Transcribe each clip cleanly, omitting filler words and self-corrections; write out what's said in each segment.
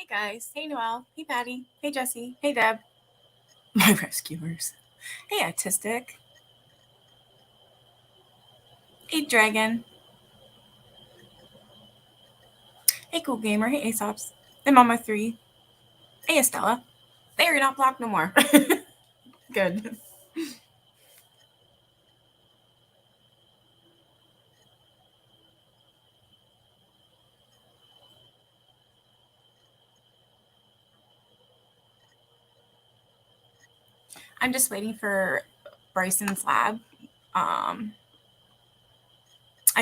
guys. Hey, Noelle. Hey, Patty. Hey, Jesse. Hey, Deb. My rescuers. Hey, Autistic. Hey, Dragon. Hey, Cool Gamer. Hey, Aesops. Hey, Mama 3. Hey, Estella. There, you're not blocked no more. Good. I'm just waiting for Bryson's lab. I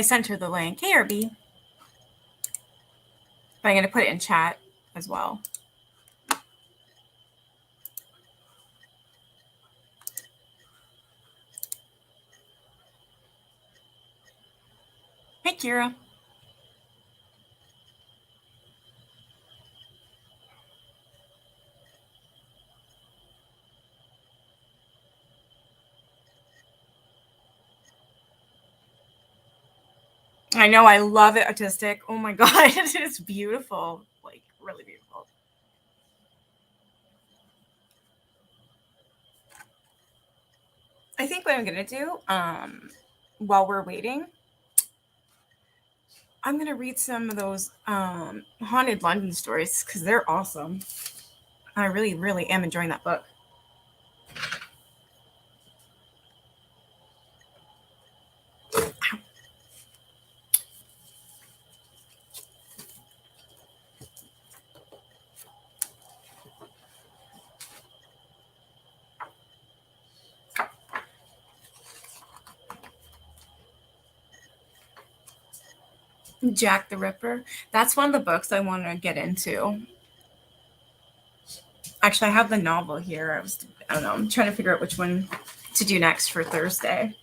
sent her the link. Hey, RB. But I'm going to put it in chat as well. Hey, Kira. I know, I love it, Autistic. Oh my god, it's beautiful. Like, really beautiful. I think what I'm gonna do, while we're waiting, I'm gonna read some of those haunted London stories because they're awesome. I really, really am enjoying that book. Jack the Ripper. That's one of the books I want to get into. Actually, I have the novel here. I don't know. I'm trying to figure out which one to do next for Thursday.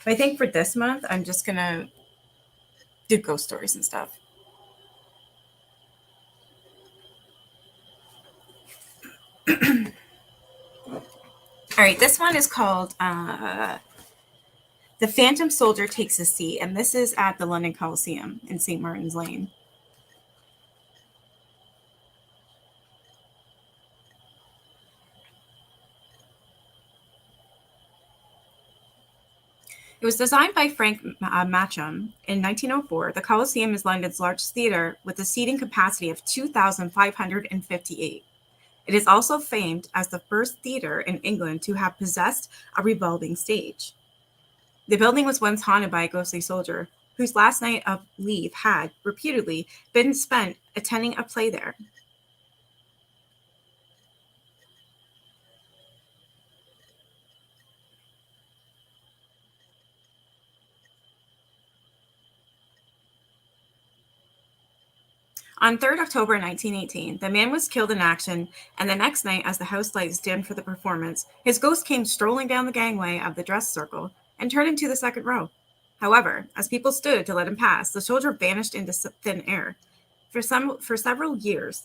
But I think for this month, I'm just gonna do ghost stories and stuff. All right, this one is called The Phantom Soldier Takes a Seat, and this is at the London Coliseum in St. Martin's Lane. It was designed by Frank Matcham in 1904. The Coliseum is London's largest theater with a seating capacity of 2,558. It is also famed as the first theater in England to have possessed a revolving stage. The building was once haunted by a ghostly soldier whose last night of leave had, reputedly, been spent attending a play there. On 3rd October 1918, the man was killed in action, and the next night, as the house lights dimmed for the performance, his ghost came strolling down the gangway of the dress circle and turned into the second row. However, as people stood to let him pass, the soldier vanished into thin air. For several years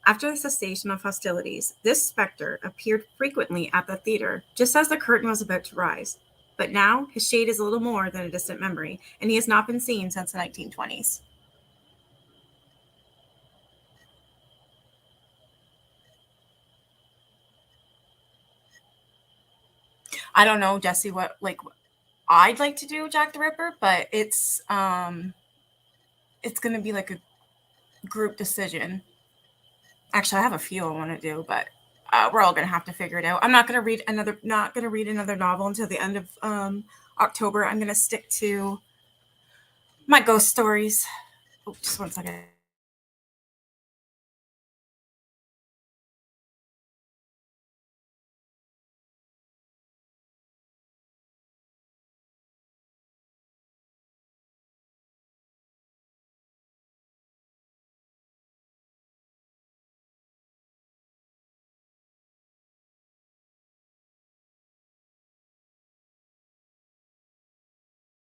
after the cessation of hostilities, this specter appeared frequently at the theater, just as the curtain was about to rise. But now his shade is a little more than a distant memory, and he has not been seen since the 1920s. I don't know, Jesse, what I'd like to do Jack the Ripper, but it's going to be like a group decision. Actually, I have a few I want to do, but we're all going to have to figure it out. I'm not going to read another novel until the end of October. I'm going to stick to my ghost stories. Oh, just one second.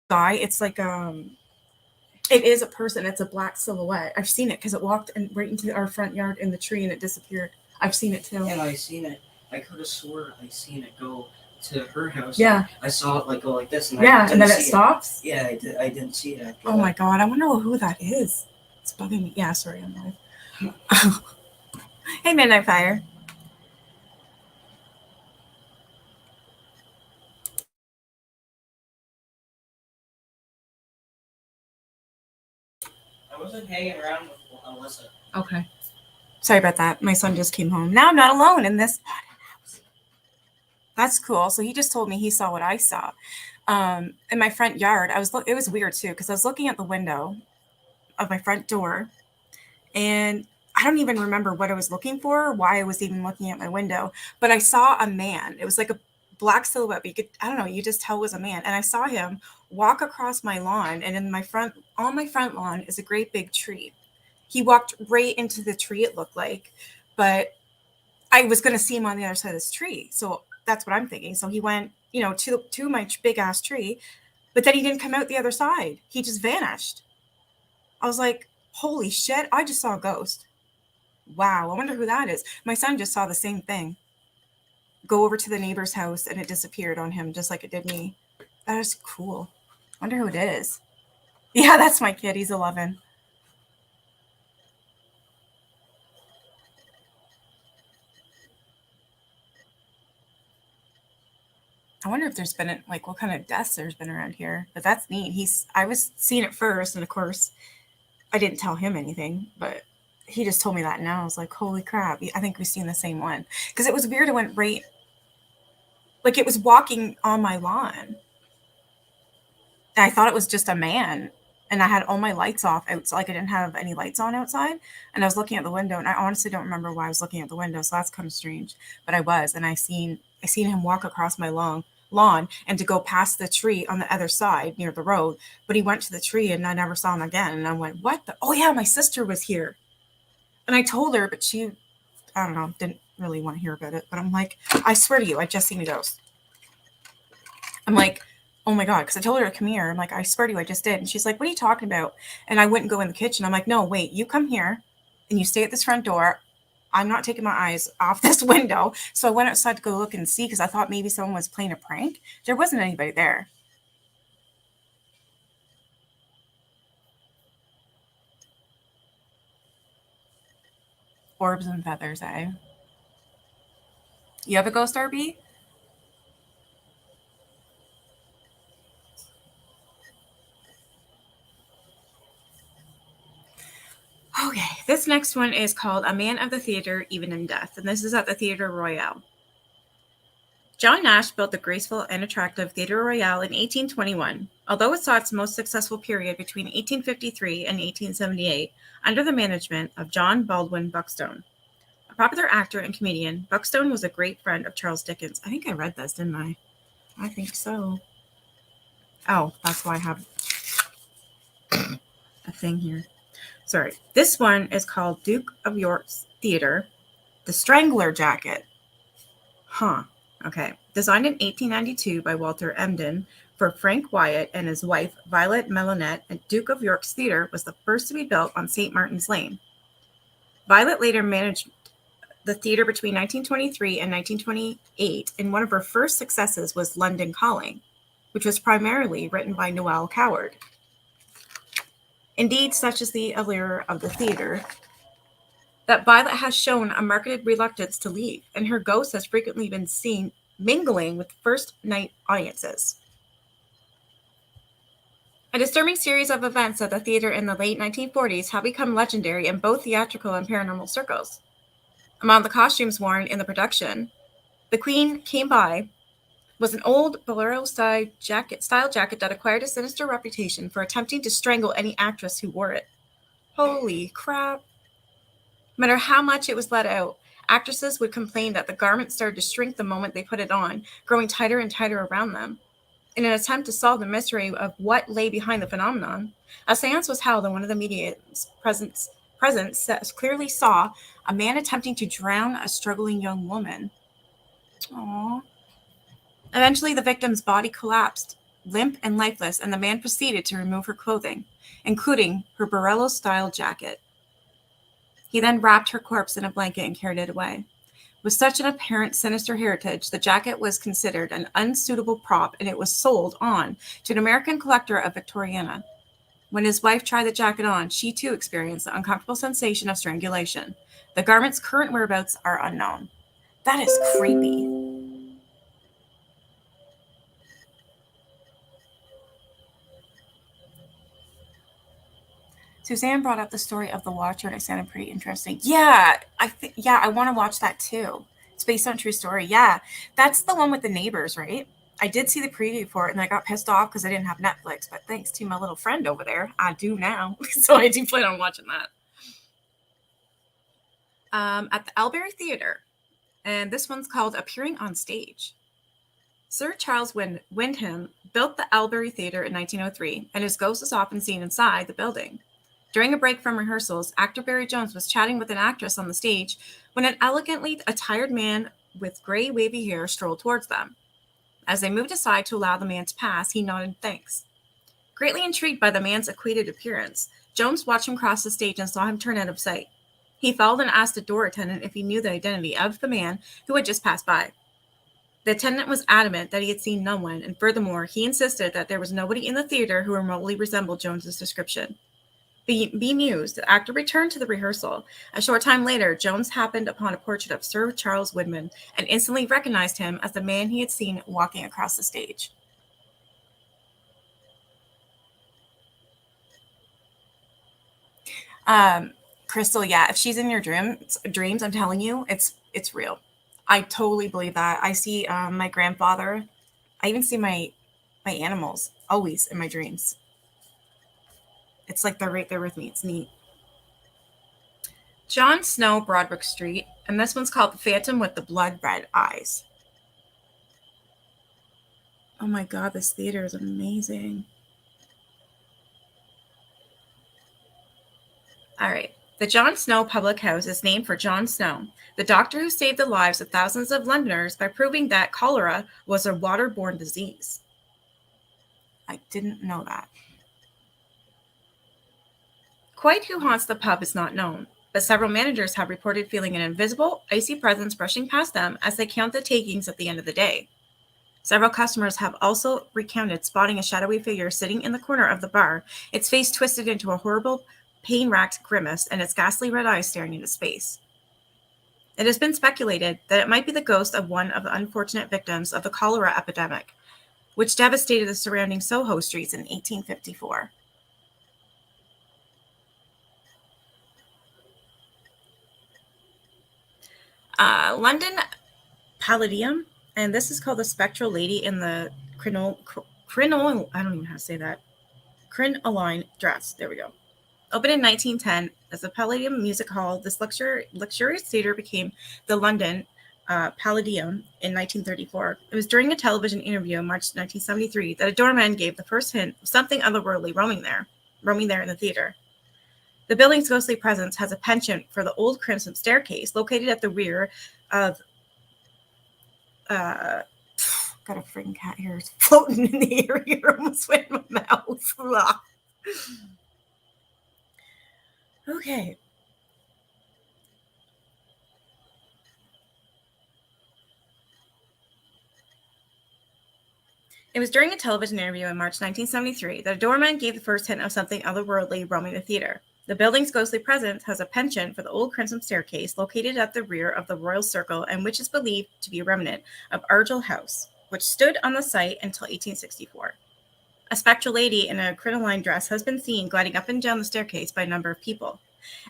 Guy, it's like it is a person. It's a black silhouette. I've seen it because it walked right into our front yard in the tree and it disappeared. I've seen it too. Yeah, I seen it. I could have swore I seen it go to her house. Yeah. I saw it go like this. And and then it stops? Yeah, I didn't see it. Oh my god, I wonder who that is. It's bugging me. Yeah, sorry, I'm live. Hey, Midnight Fire. I wasn't hanging around with Alyssa. Okay. Sorry about that. My son just came home. Now I'm not alone in this house. That's cool. So he just told me he saw what I saw. In my front yard, it was weird too, because I was looking at the window of my front door, and I don't even remember what I was looking for, or why I was even looking at my window, but I saw a man. It was like a black silhouette, but I don't know, you just tell it was a man. And I saw him walk across my lawn, and on my front lawn is a great big tree. He walked right into the tree, it looked like, but I was going to see him on the other side of this tree. So that's what I'm thinking. So he went, to my big ass tree, but then he didn't come out the other side. He just vanished. I was like, holy shit, I just saw a ghost. Wow, I wonder who that is. My son just saw the same thing. Go over to the neighbor's house and it disappeared on him just like it did me. That is cool. Wonder who it is. Yeah, that's my kid. He's 11. I wonder if there's been like what kind of deaths there's been around here. But that's neat. I was seeing it first, and of course I didn't tell him anything, but he just told me that now. I was like, holy crap. I think we've seen the same one. Because it was weird. It went right, like it was walking on my lawn. And I thought it was just a man. And I had all my lights off outside. Like I didn't have any lights on outside. And I was looking at the window. And I honestly don't remember why I was looking at the window. So that's kind of strange. But I was. And I seen him walk across my lawn and to go past the tree on the other side near the road. But he went to the tree and I never saw him again. And I went, what the? Oh, yeah, my sister was here. And I told her, but she, I don't know, didn't really want to hear about it. But I'm like, I swear to you, I just seen a ghost. I'm like, oh my God. Because I told her to come here. I'm like, I swear to you, I just did. And she's like, what are you talking about? And I wouldn't go in the kitchen. I'm like, no, wait, you come here and you stay at this front door. I'm not taking my eyes off this window. So I went outside to go look and see because I thought maybe someone was playing a prank. There wasn't anybody there. Orbs and feathers, eh? You have a ghost, RB? Okay, this next one is called A Man of the Theater, Even in Death, and this is at the Theatre Royal. John Nash built the graceful and attractive Theatre Royal in 1821, although it saw its most successful period between 1853 and 1878 under the management of John Baldwin Buckstone. A popular actor and comedian, Buckstone was a great friend of Charles Dickens. I think I read this, didn't I? I think so. Oh, that's why I have a thing here. Sorry. This one is called Duke of York's Theatre, The Strangler Jacket. Huh. Okay. Designed in 1892 by Walter Emden for Frank Wyatt and his wife, Violet Melonet, at Duke of York's Theatre was the first to be built on St. Martin's Lane. Violet later managed the theatre between 1923 and 1928, and one of her first successes was London Calling, which was primarily written by Noel Coward. Indeed, such is the allure of the theatre that Violet has shown a marked reluctance to leave, and her ghost has frequently been seen mingling with first-night audiences. A disturbing series of events at the theater in the late 1940s have become legendary in both theatrical and paranormal circles. Among the costumes worn in the production, The Queen Came By was an old bolero-style jacket that acquired a sinister reputation for attempting to strangle any actress who wore it. Holy crap. No matter how much it was let out, actresses would complain that the garment started to shrink the moment they put it on, growing tighter and tighter around them. In an attempt to solve the mystery of what lay behind the phenomenon, a seance was held, and one of the mediums present clearly saw a man attempting to drown a struggling young woman. Aww. Eventually, the victim's body collapsed, limp and lifeless, and the man proceeded to remove her clothing, including her Borello-style jacket. He then wrapped her corpse in a blanket and carried it away. With such an apparent sinister heritage, the jacket was considered an unsuitable prop, and it was sold on to an American collector of Victoriana. When his wife tried the jacket on, she too experienced the uncomfortable sensation of strangulation. The garment's current whereabouts are unknown. That is creepy. Suzanne brought up the story of The Watcher, and it sounded pretty interesting. Yeah, I want to watch that too. It's based on a true story. Yeah, that's the one with the neighbors, right? I did see the preview for it, and I got pissed off because I didn't have Netflix. But thanks to my little friend over there, I do now. So I do plan on watching that. At the Albury Theatre, and this one's called Appearing on Stage. Sir Charles Wyndham built the Albury Theatre in 1903, and his ghost is often seen inside the building. During a break from rehearsals, actor Barry Jones was chatting with an actress on the stage when an elegantly attired man with gray wavy hair strolled towards them. As they moved aside to allow the man to pass, he nodded thanks. Greatly intrigued by the man's equated appearance, Jones watched him cross the stage and saw him turn out of sight. He followed and asked the door attendant if he knew the identity of the man who had just passed by. The attendant was adamant that he had seen no one, and furthermore, he insisted that there was nobody in the theater who remotely resembled Jones's description. Bemused, the actor returned to the rehearsal. A short time later, Jones happened upon a portrait of Sir Charles Wyndham and instantly recognized him as the man he had seen walking across the stage. Crystal, yeah, if she's in your dreams, I'm telling you, it's real. I totally believe that. I see my grandfather. I even see my animals always in my dreams. It's like they're right there with me. It's neat. John Snow, Broadwick Street, and this one's called The Phantom with the Blood Red Eyes. Oh my god, this theater is amazing. All right. The John Snow Public House is named for John Snow, the doctor who saved the lives of thousands of Londoners by proving that cholera was a waterborne disease. I didn't know that. Quite who haunts the pub is not known, but several managers have reported feeling an invisible, icy presence brushing past them as they count the takings at the end of the day. Several customers have also recounted spotting a shadowy figure sitting in the corner of the bar, its face twisted into a horrible, pain-racked grimace and its ghastly red eyes staring into space. It has been speculated that it might be the ghost of one of the unfortunate victims of the cholera epidemic, which devastated the surrounding Soho streets in 1854. London Palladium, and this is called The Spectral Lady in the crinoline, I don't even know how to say that, crinoline dress. There we go. Opened in 1910 as the Palladium Music Hall, this luxurious theater became the London Palladium in 1934. It was during a television interview in March 1973 that a doorman gave the first hint of something otherworldly roaming there in the theater. The building's ghostly presence has a penchant for the old crimson staircase located at the rear of got a freaking cat here floating in the air here, almost went in my mouth. Okay. It was during a television interview in March 1973 that a doorman gave the first hint of something otherworldly roaming the theater. The building's ghostly presence has a penchant for the old crimson staircase located at the rear of the Royal Circle and which is believed to be a remnant of Argyll House, which stood on the site until 1864. A spectral lady in a crinoline dress has been seen gliding up and down the staircase by a number of people,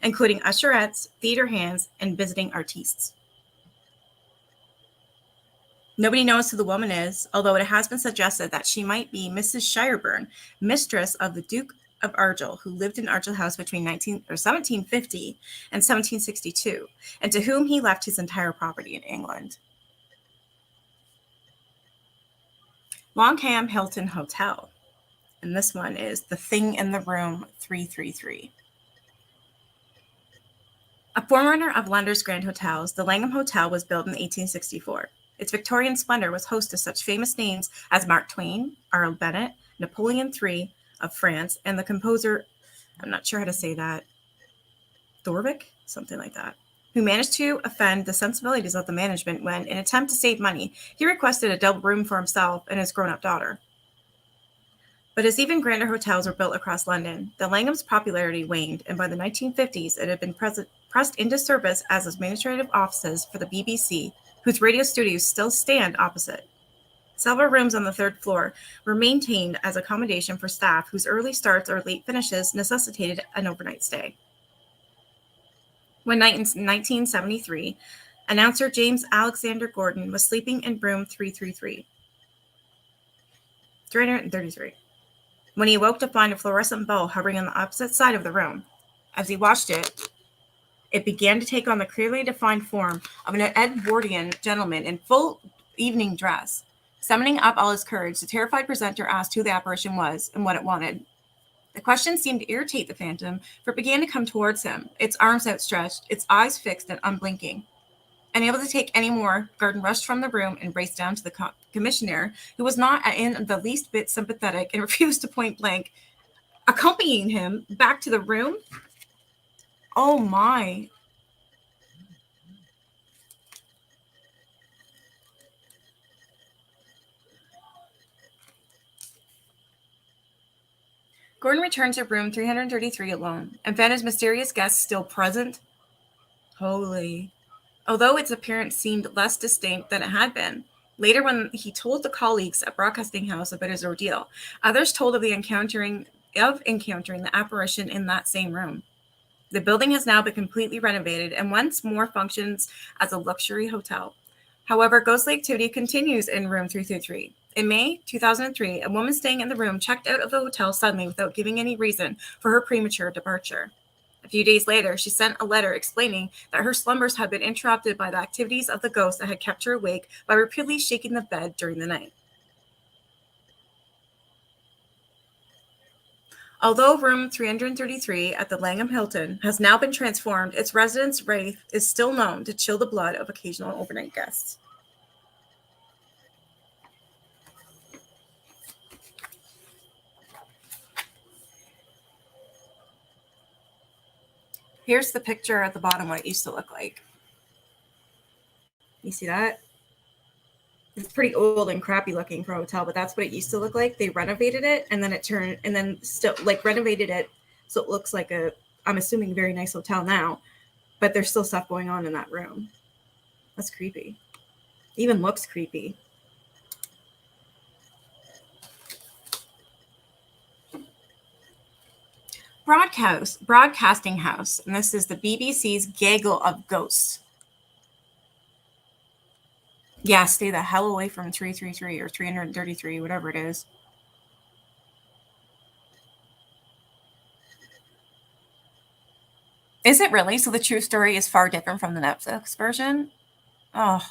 including usherettes, theater hands, and visiting artistes. Nobody knows who the woman is, although it has been suggested that she might be Mrs. Shireburn, mistress of the Duke of Argyll, who lived in Argyll House between 1750 and 1762, and to whom he left his entire property in England. Longham Hilton Hotel, and this one is The Thing in the Room 333. A forerunner of London's Grand Hotels, the Langham Hotel was built in 1864. Its Victorian splendor was host to such famous names as Mark Twain, Arnold Bennett, Napoleon III of France, and the composer, I'm not sure how to say that, Thorvik, something like that, who managed to offend the sensibilities of the management when, in an attempt to save money, he requested a double room for himself and his grown-up daughter. But as even grander hotels were built across London, the Langham's popularity waned, and by the 1950s it had been pressed into service as administrative offices for the BBC, whose radio studios still stand opposite. Several rooms on the third floor were maintained as accommodation for staff whose early starts or late finishes necessitated an overnight stay. One night in 1973, announcer James Alexander Gordon was sleeping in room 333. When he awoke to find a fluorescent bulb hovering on the opposite side of the room. As he watched it, it began to take on the clearly defined form of an Edwardian gentleman in full evening dress. Summoning up all his courage, the terrified presenter asked who the apparition was and what it wanted. The question seemed to irritate the phantom, for it began to come towards him, its arms outstretched, its eyes fixed and unblinking. Unable to take any more, Gordon rushed from the room and raced down to the commissioner, who was not in the least bit sympathetic and refused to point blank, accompanying him back to the room. Oh my. Gordon returned to room 333 alone and found his mysterious guest still present. Holy. Although its appearance seemed less distinct than it had been. Later, when he told the colleagues at Broadcasting House about his ordeal, others told of encountering the apparition in that same room. The building has now been completely renovated and once more functions as a luxury hotel. However, ghostly activity continues in room 333. In May 2003, a woman staying in the room checked out of the hotel suddenly without giving any reason for her premature departure. A few days later, she sent a letter explaining that her slumbers had been interrupted by the activities of the ghost that had kept her awake by repeatedly shaking the bed during the night. Although room 333 at the Langham Hilton has now been transformed, its resident's wraith is still known to chill the blood of occasional overnight guests. Here's the picture at the bottom, what it used to look like. You see that? It's pretty old and crappy looking for a hotel, but that's what it used to look like. They renovated it and then renovated it so it looks like I'm assuming, very nice hotel now, but there's still stuff going on in that room. That's creepy. Even looks creepy. Broadcasting House, and this is the BBC's Gaggle of Ghosts. Yeah, stay the hell away from 333 or 333, whatever it is. Is it really? So the true story is far different from the Netflix version? Oh.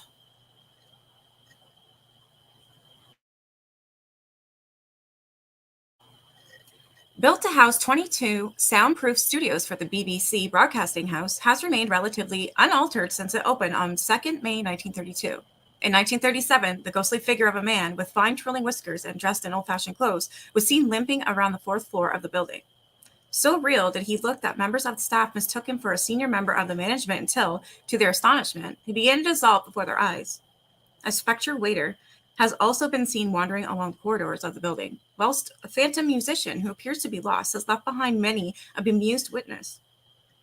Built to house 22 soundproof studios for the BBC Broadcasting House, has remained relatively unaltered since it opened on 2nd May 1932. In 1937, the ghostly figure of a man with fine twirling whiskers and dressed in old-fashioned clothes was seen limping around the 4th floor of the building. So real did he look that members of the staff mistook him for a senior member of the management until, to their astonishment, he began to dissolve before their eyes. A spectre waiter has also been seen wandering along corridors of the building, whilst a phantom musician who appears to be lost has left behind many a bemused witness.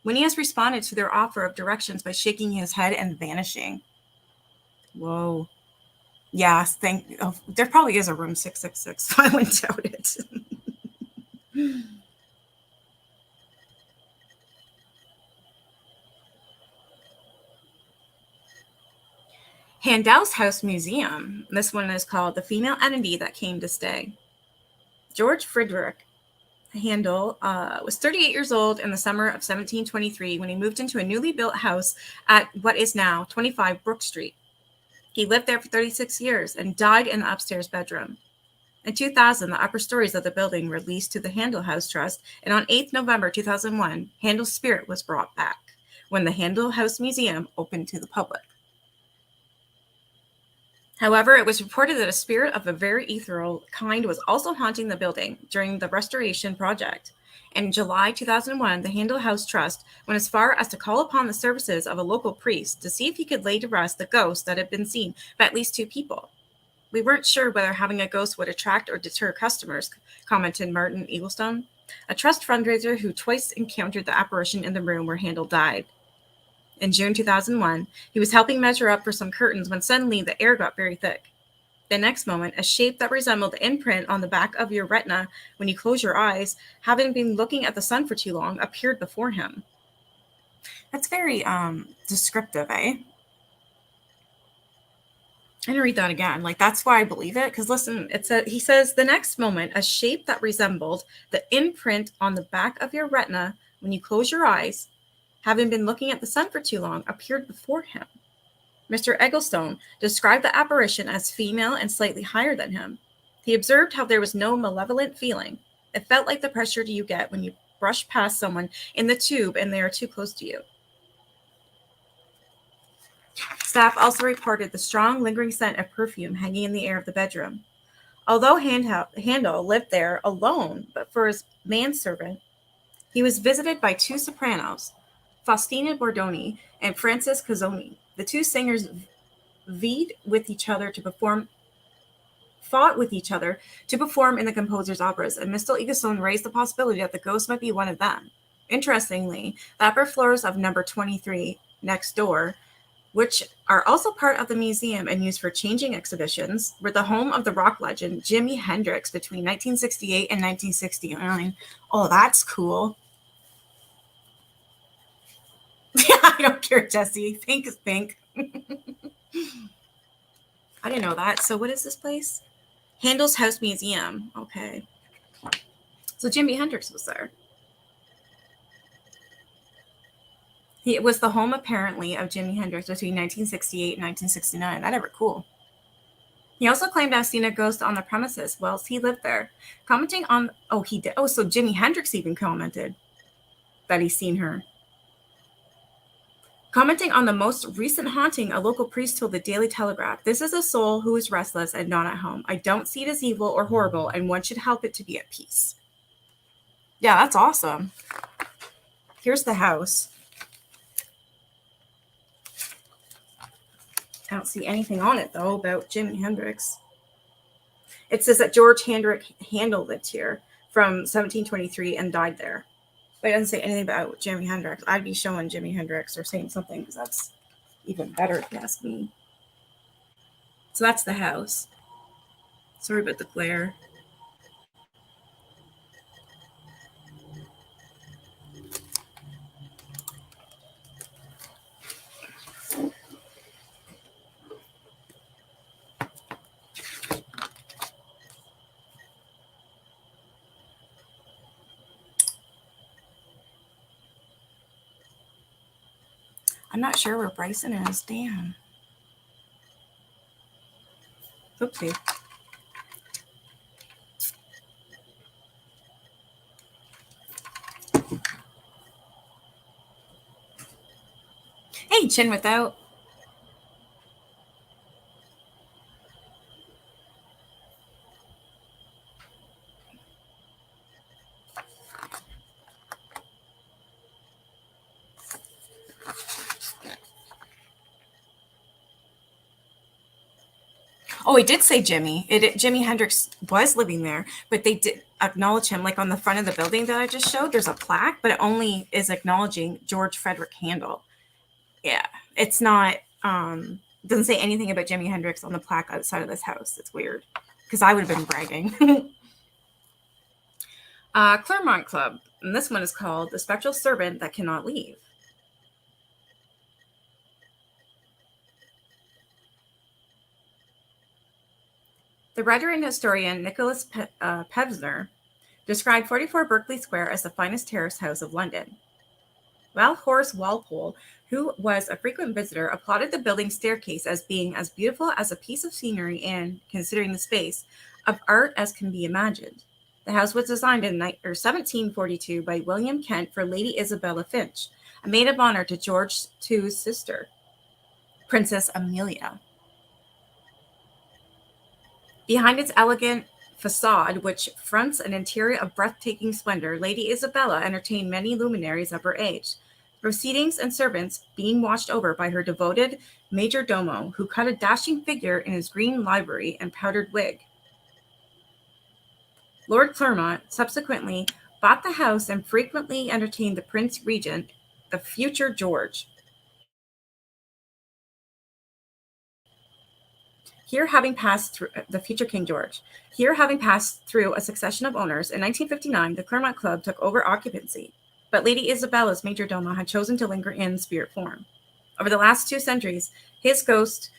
When he has responded to their offer of directions by shaking his head and vanishing. Whoa. Yes, there probably is a room 666. I wouldn't doubt it. Handel's House Museum. This one is called The Female Entity That Came to Stay. George Friedrich Handel was 38 years old in the summer of 1723 when he moved into a newly built house at what is now 25 Brook Street. He lived there for 36 years and died in the upstairs bedroom. In 2000, the upper stories of the building were leased to the Handel House Trust, and on 8th November 2001, Handel's spirit was brought back when the Handel House Museum opened to the public. However, it was reported that a spirit of a very ethereal kind was also haunting the building during the restoration project. In July 2001, the Handel House Trust went as far as to call upon the services of a local priest to see if he could lay to rest the ghost that had been seen by at least 2 people. We weren't sure whether having a ghost would attract or deter customers, commented Martin Eaglestone, a trust fundraiser who twice encountered the apparition in the room where Handel died. In June 2001, he was helping measure up for some curtains when suddenly the air got very thick. The next moment, a shape that resembled the imprint on the back of your retina when you close your eyes, having been looking at the sun for too long, appeared before him. That's very descriptive, eh? I'm gonna read that again. Like, that's why I believe it. Because listen, he says the next moment, a shape that resembled the imprint on the back of your retina when you close your eyes, having been looking at the sun for too long, appeared before him. Mr. Egglestone described the apparition as female and slightly higher than him. He observed how there was no malevolent feeling. It felt like the pressure you get when you brush past someone in the tube and they are too close to you. Staff also reported the strong, lingering scent of perfume hanging in the air of the bedroom. Although Handel lived there alone, but for his manservant, he was visited by two sopranos, Faustina Bordoni and Frances Cozzoni. The two singers fought with each other to perform in the composer's operas, and Mr. Eaglestone raised the possibility that the ghost might be one of them. Interestingly, the upper floors of number 23 next door, which are also part of the museum and used for changing exhibitions, were the home of the rock legend Jimi Hendrix between 1968 and 1969. Oh, that's cool. Yeah, I don't care, Jesse. Pink is pink. I didn't know that. So what is this place? Handel's House Museum. Okay. So Jimi Hendrix was there. It was the home, apparently, of Jimi Hendrix between 1968 and 1969. That's ever cool. He also claimed to have seen a ghost on the premises whilst he lived there. Commenting on... Oh, he did. Oh, so Jimi Hendrix even commented that he's seen her. Commenting on the most recent haunting, a local priest told the Daily Telegraph, "This is a soul who is restless and not at home. I don't see it as evil or horrible, and one should help it to be at peace." Yeah, that's awesome. Here's the house. I don't see anything on it, though, about Jimi Hendrix. It says that George Handel lived here from 1723 and died there. But it doesn't say anything about Jimi Hendrix. I'd be showing Jimi Hendrix or saying something because that's even better if you ask me. So that's the house. Sorry about the glare. I'm not sure where Bryson is. Damn. Oopsie. Hey, Chin Without. Oh, he did say Jimi. Jimi Hendrix was living there, but they did acknowledge him. Like on the front of the building that I just showed, there's a plaque, but it only is acknowledging George Frederick Handel. Yeah, it's not, doesn't say anything about Jimi Hendrix on the plaque outside of this house. It's weird because I would have been bragging. Claremont Club, and this one is called The Spectral Servant That Cannot Leave. The writer and historian Nicholas Pevsner described 44 Berkeley Square as the finest terrace house of London. While Horace Walpole, who was a frequent visitor, applauded the building's staircase as being as beautiful as a piece of scenery and, considering the space, of art as can be imagined. The house was designed in 1742 by William Kent for Lady Isabella Finch, a maid of honor to George II's sister, Princess Amelia. Behind its elegant facade, which fronts an interior of breathtaking splendor, Lady Isabella entertained many luminaries of her age. proceedings and servants being watched over by her devoted major domo, who cut a dashing figure in his green livery and powdered wig. Lord Clermont subsequently bought the house and frequently entertained the Prince Regent, the future George. Here having passed through the future King George. Here having passed through a succession of owners, in 1959 the Clermont Club took over occupancy, but Lady Isabella's major domo had chosen to linger in spirit form. Over the last 2 centuries, his ghost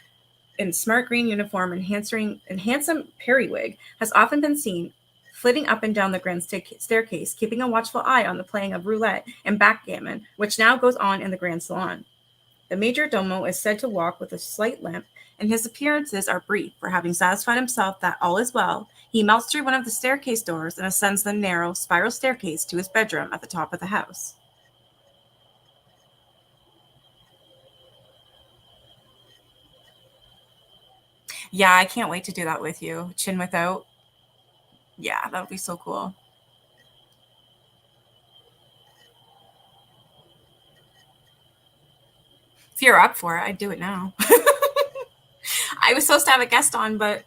in smart green uniform and handsome periwig has often been seen flitting up and down the grand staircase, keeping a watchful eye on the playing of roulette and backgammon, which now goes on in the grand salon. The major domo is said to walk with a slight limp, and his appearances are brief, for having satisfied himself that all is well, he melts through one of the staircase doors and ascends the narrow spiral staircase to his bedroom at the top of the house. Yeah, I can't wait to do that with you. Chin without. Yeah, that would be so cool. If you're up for it, I'd do it now. I was supposed to have a guest on, but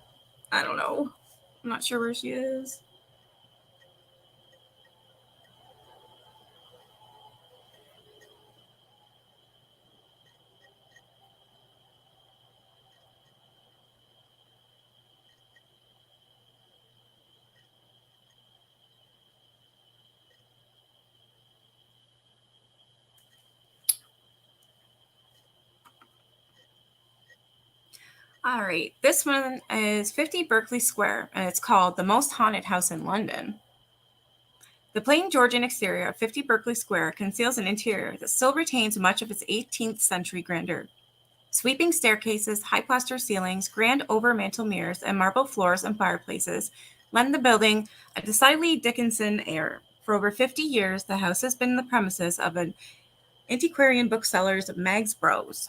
I don't know. I'm not sure where she is. All right, this one is 50 Berkeley Square, and it's called The Most Haunted House in London. The plain Georgian exterior of 50 Berkeley Square conceals an interior that still retains much of its 18th century grandeur. Sweeping staircases, high plaster ceilings, grand over-mantel mirrors, and marble floors and fireplaces lend the building a decidedly Dickensian air. For over 50 years, the house has been the premises of an antiquarian bookseller's Mag's Bros.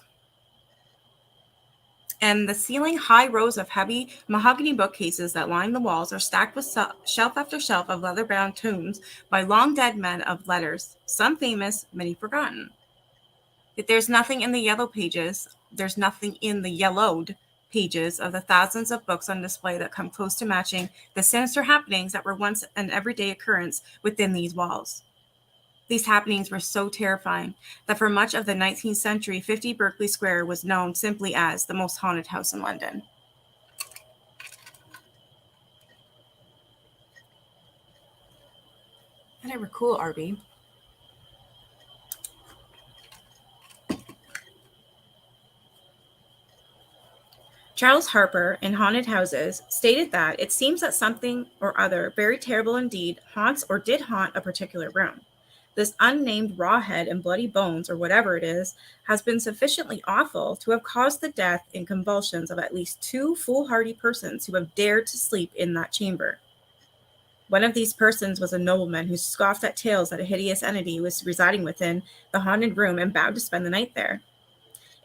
And the ceiling high rows of heavy mahogany bookcases that line the walls are stacked with shelf after shelf of leather-bound tomes by long-dead men of letters, some famous, many forgotten. Yet there's nothing in the yellowed pages of the thousands of books on display that come close to matching the sinister happenings that were once an everyday occurrence within these walls. These happenings were so terrifying that for much of the 19th century, 50 Berkeley Square was known simply as the most haunted house in London. And they were cool, Arby. Charles Harper, in Haunted Houses, stated that it seems that something or other very terrible indeed haunts or did haunt a particular room. This unnamed raw head and bloody bones, or whatever it is, has been sufficiently awful to have caused the death in convulsions of at least 2 foolhardy persons who have dared to sleep in that chamber. One of these persons was a nobleman who scoffed at tales that a hideous entity was residing within the haunted room and vowed to spend the night there.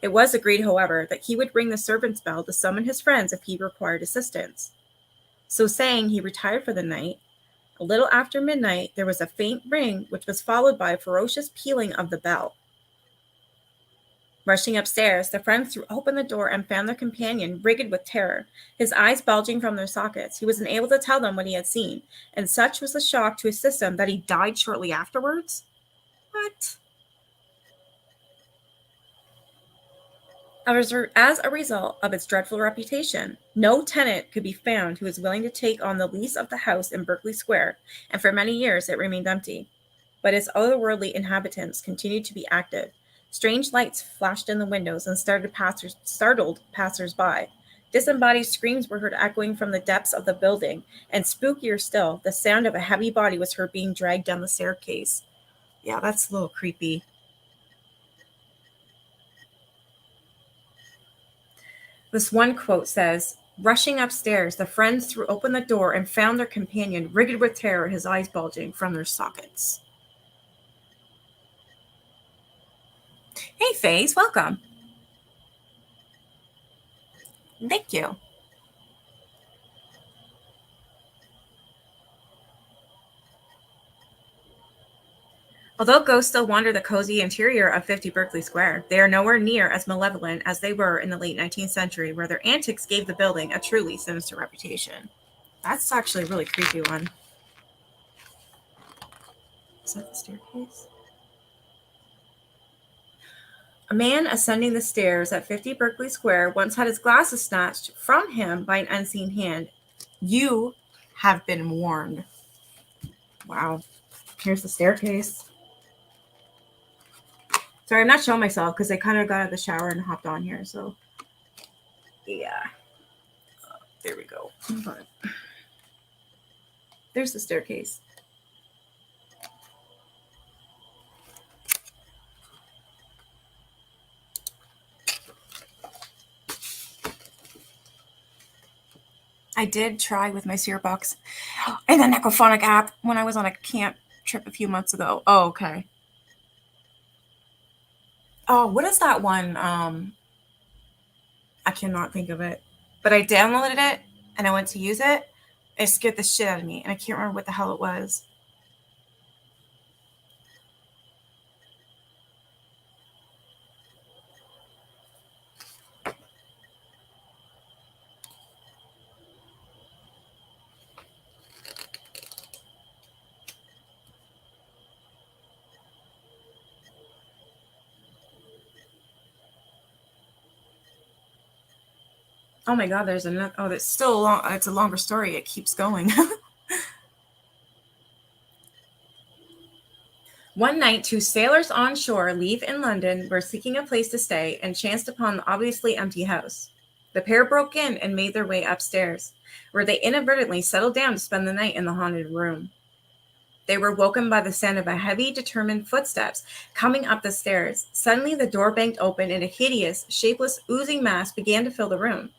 It was agreed, however, that he would ring the servant's bell to summon his friends if he required assistance. So saying, he retired for the night. A little after midnight, there was a faint ring, which was followed by a ferocious pealing of the bell. Rushing upstairs, the friends threw open the door and found their companion rigid with terror, his eyes bulging from their sockets. He was unable to tell them what he had seen, and such was the shock to his system that he died shortly afterwards. What? As a result of its dreadful reputation, no tenant could be found who was willing to take on the lease of the house in Berkeley Square, and for many years it remained empty. But its otherworldly inhabitants continued to be active. Strange lights flashed in the windows and startled passers-by. Disembodied screams were heard echoing from the depths of the building, and spookier still, the sound of a heavy body was heard being dragged down the staircase. Yeah, that's a little creepy. This one quote says, "Rushing upstairs, the friends threw open the door and found their companion rigid with terror, his eyes bulging from their sockets." Hey, Faze, welcome. Thank you. Although ghosts still wander the cozy interior of 50 Berkeley Square, they are nowhere near as malevolent as they were in the late 19th century, where their antics gave the building a truly sinister reputation. That's actually a really creepy one. Is that the staircase? A man ascending the stairs at 50 Berkeley Square once had his glasses snatched from him by an unseen hand. You have been warned. Wow. Here's the staircase. Sorry, I'm not showing myself because I kind of got out of the shower and hopped on here. So, yeah. There we go. There's the staircase. I did try with my Searbox and the Necrophonic app when I was on a camp trip a few months ago. Oh, okay. Oh, what is that one? I cannot think of it. But I downloaded it and I went to use it. It scared the shit out of me, and I can't remember what the hell it was. Oh my god, there's another. Oh, that's still a long. It's a longer story. It keeps going. One night, two sailors on shore leave in London were seeking a place to stay and chanced upon the obviously empty house. The pair broke in and made their way upstairs, where they inadvertently settled down to spend the night in the haunted room. They were woken by the sound of a heavy, determined footsteps coming up the stairs. Suddenly, the door banged open and a hideous, shapeless, oozing mass began to fill the room.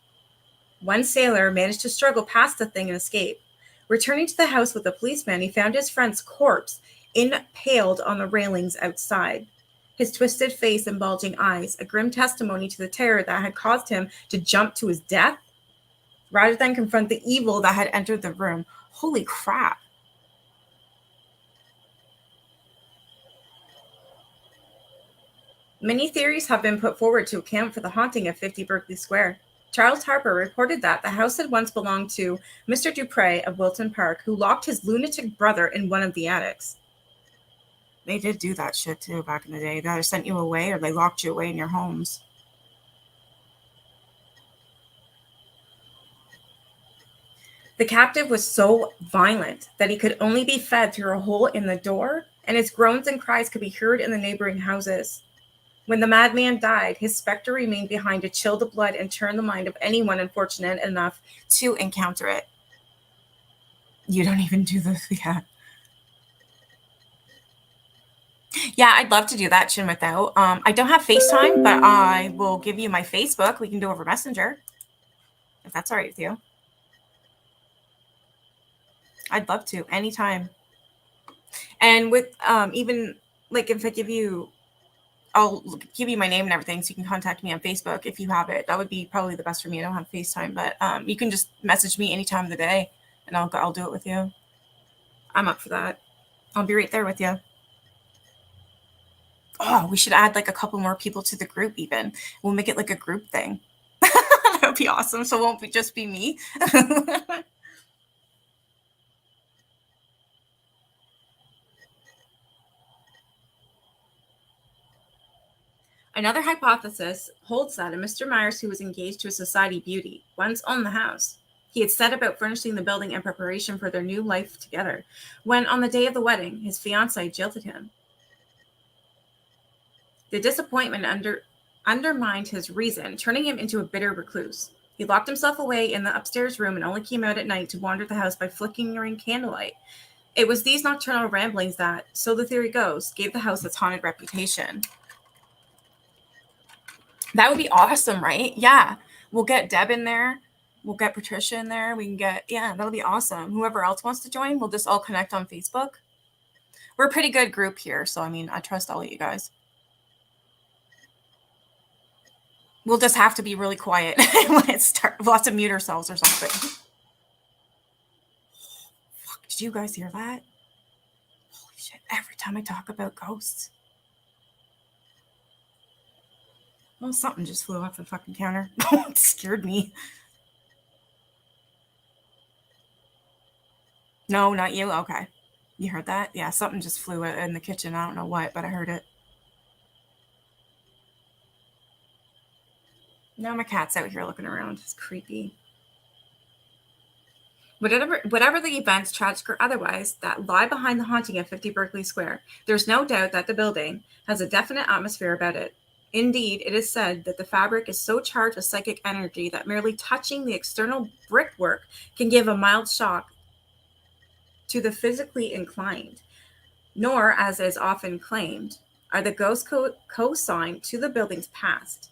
One sailor managed to struggle past the thing and escape. Returning to the house with a policeman, he found his friend's corpse impaled on the railings outside. His twisted face and bulging eyes, a grim testimony to the terror that had caused him to jump to his death, rather than confront the evil that had entered the room. Holy crap. Many theories have been put forward to account for the haunting of 50 Berkeley Square. Charles Harper reported that the house had once belonged to Mr. Dupre of Wilton Park, who locked his lunatic brother in one of the attics. They did do that shit too back in the day. They either sent you away or they locked you away in your homes. The captive was so violent that he could only be fed through a hole in the door, and his groans and cries could be heard in the neighboring houses. When the madman died, his specter remained behind to chill the blood and turn the mind of anyone unfortunate enough to encounter it. You don't even do this yet. Yeah, I'd love to do that, Chin Without. I don't have FaceTime, but I will give you my Facebook. We can do over Messenger, if that's all right with you. I'd love to, anytime. And with even like if I give you, I'll give you my name and everything so you can contact me on Facebook if you have it. That would be probably the best for me. I don't have FaceTime, but you can just message me any time of the day and I'll do it with you. I'm up for that. I'll be right there with you. Oh, we should add like a couple more people to the group even. We'll make it like a group thing. That would be awesome. So it won't just be me. Another hypothesis holds that a Mr. Myers who was engaged to a society beauty once owned the house. He had set about furnishing the building in preparation for their new life together, when on the day of the wedding, his fiancée jilted him. The disappointment undermined his reason, turning him into a bitter recluse. He locked himself away in the upstairs room and only came out at night to wander the house by flickering candlelight. It was these nocturnal ramblings that, so the theory goes, gave the house its haunted reputation. That would be awesome, right? Yeah. We'll get Deb in there. We'll get Patricia in there. We can get, yeah, that'll be awesome. Whoever else wants to join, we'll just all connect on Facebook. We're a pretty good group here. So, I mean, I trust all of you guys. We'll just have to be really quiet when it starts. We'll have to mute ourselves or something. Fuck, did you guys hear that? Holy Shit, every time I talk about ghosts. Well, something just flew off the fucking counter. It scared me. No, not you. Okay. You heard that? Yeah, something just flew in the kitchen. I don't know what, but I heard it. Now my cat's out here looking around. It's creepy. Whatever the events, tragic or otherwise, that lie behind the haunting of 50 Berkeley Square, there's no doubt that the building has a definite atmosphere about it. Indeed, it is said that the fabric is so charged with psychic energy that merely touching the external brickwork can give a mild shock to the physically inclined. Nor, as is often claimed, are the ghosts co-signed to the building's past.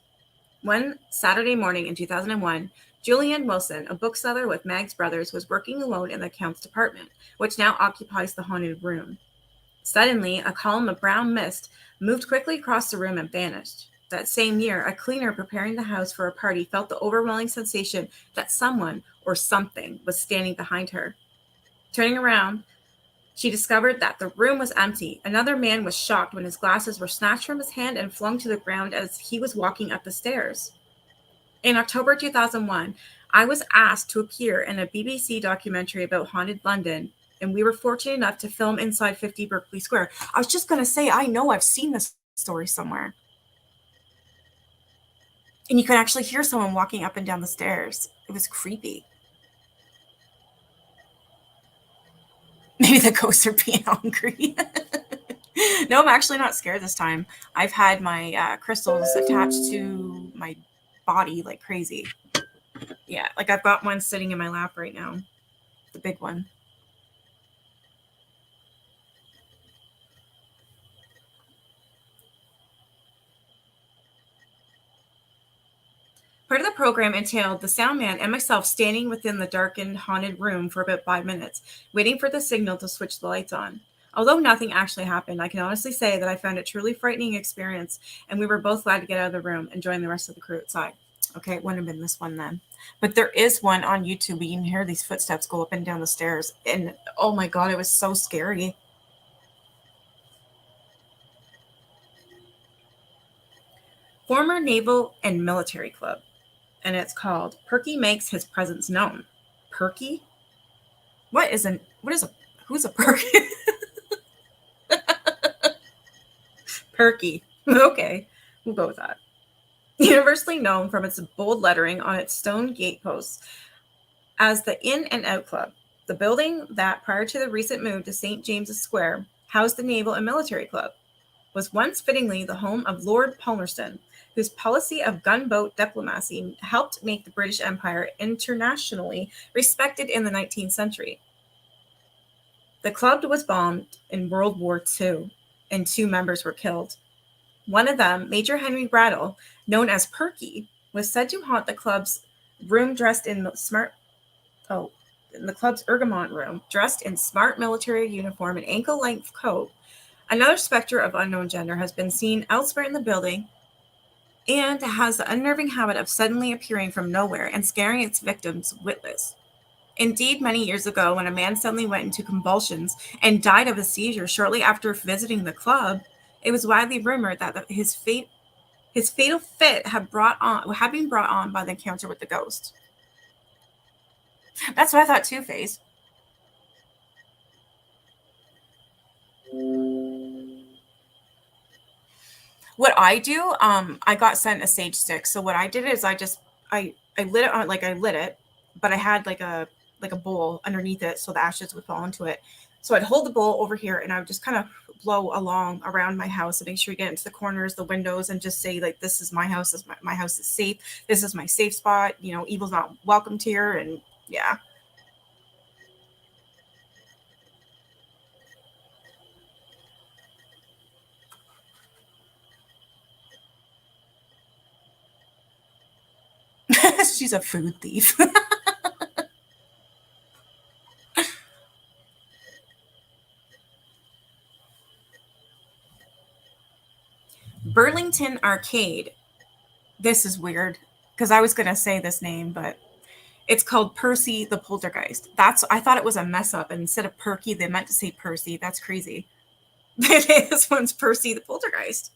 One Saturday morning in 2001, Julianne Wilson, a bookseller with Maggs Brothers, was working alone in the accounts department, which now occupies the haunted room. Suddenly, a column of brown mist moved quickly across the room and vanished. That same year, a cleaner preparing the house for a party felt the overwhelming sensation that someone or something was standing behind her. Turning around, she discovered that the room was empty. Another man was shocked when his glasses were snatched from his hand and flung to the ground as he was walking up the stairs. In October 2001, I was asked to appear in a BBC documentary about haunted London, and we were fortunate enough to film inside 50 Berkeley Square. I was just going to say, I know I've seen this story somewhere. And you could actually hear someone walking up and down the stairs. It was creepy. Maybe the ghosts are being hungry. No, I'm actually not scared this time. I've had my crystals attached to my body like crazy. Yeah, like I've got one sitting in my lap right now. The big one. Part of the program entailed the sound man and myself standing within the darkened, haunted room for about 5 minutes, waiting for the signal to switch the lights on. Although nothing actually happened, I can honestly say that I found it a truly frightening experience, and we were both glad to get out of the room and join the rest of the crew outside. Okay, it wouldn't have been this one then. But there is one on YouTube where you can hear these footsteps go up and down the stairs, and oh my God, it was so scary. Former Naval and Military Club. And it's called Perky Makes His Presence Known. Perky? Who's a Perky? Perky. Okay, we'll go with that. Universally known from its bold lettering on its stone gateposts as the In and Out Club, the building that, prior to the recent move to St. James's Square, housed the Naval and Military Club, was once fittingly the home of Lord Palmerston, whose policy of gunboat diplomacy helped make the British Empire internationally respected in the 19th century. The club was bombed in World War II, and 2 members were killed. One of them, Major Henry Brattle, known as Perky, was said to haunt the club's room in the club's ergonomic room, dressed in smart military uniform and ankle-length coat. Another specter of unknown gender has been seen elsewhere in the building and has the unnerving habit of suddenly appearing from nowhere and scaring its victims witless. Indeed, many years ago, when a man suddenly went into convulsions and died of a seizure shortly after visiting the club, it was widely rumored that his fatal fit had been brought on by the encounter with the ghost. That's what I thought too, Faze. What I do, I got sent a sage stick. So what I did is I lit it on, like I lit it, but I had like a bowl underneath it so the ashes would fall into it. So I'd hold the bowl over here and I would just kind of blow along around my house and make sure you get into the corners, the windows, and just say like, this is my house. My house is safe. This is my safe spot. You know, evil's not welcomed here. And yeah. She's a food thief. Burlington Arcade. This is weird because I was going to say this name, but it's called Percy the Poltergeist. I thought it was a mess up. And instead of Perky, they meant to say Percy. That's crazy. This one's Percy the Poltergeist.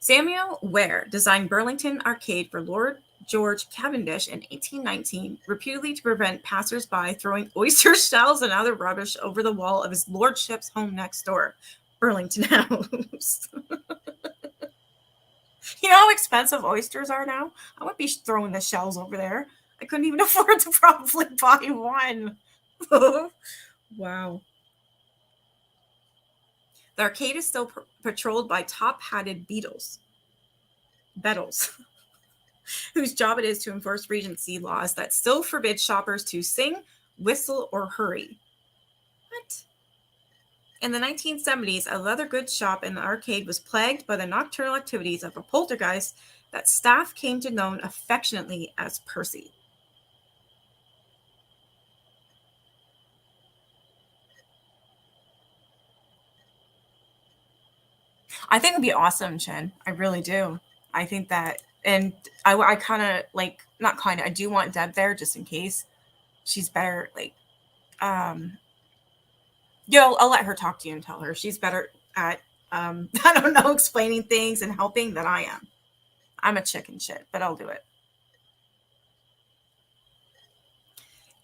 Samuel Ware designed Burlington Arcade for Lord George Cavendish in 1819, reputedly to prevent passers-by throwing oyster shells and other rubbish over the wall of his lordship's home next door, Burlington House. You know how expensive oysters are now? I wouldn't be throwing the shells over there. I couldn't even afford to probably buy one. Wow. The arcade is still patrolled by top-hatted beetles, whose job it is to enforce Regency laws that still forbid shoppers to sing, whistle, or hurry. What? In the 1970s, a leather goods shop in the arcade was plagued by the nocturnal activities of a poltergeist that staff came to know affectionately as Percy. I think it'd be awesome, Chin. I really do. I think that, and I kind of like, not kind of, I do want Deb there just in case she's better. Like, I'll let her talk to you and tell her she's better at, I don't know, explaining things and helping than I am. I'm a chicken shit, but I'll do it.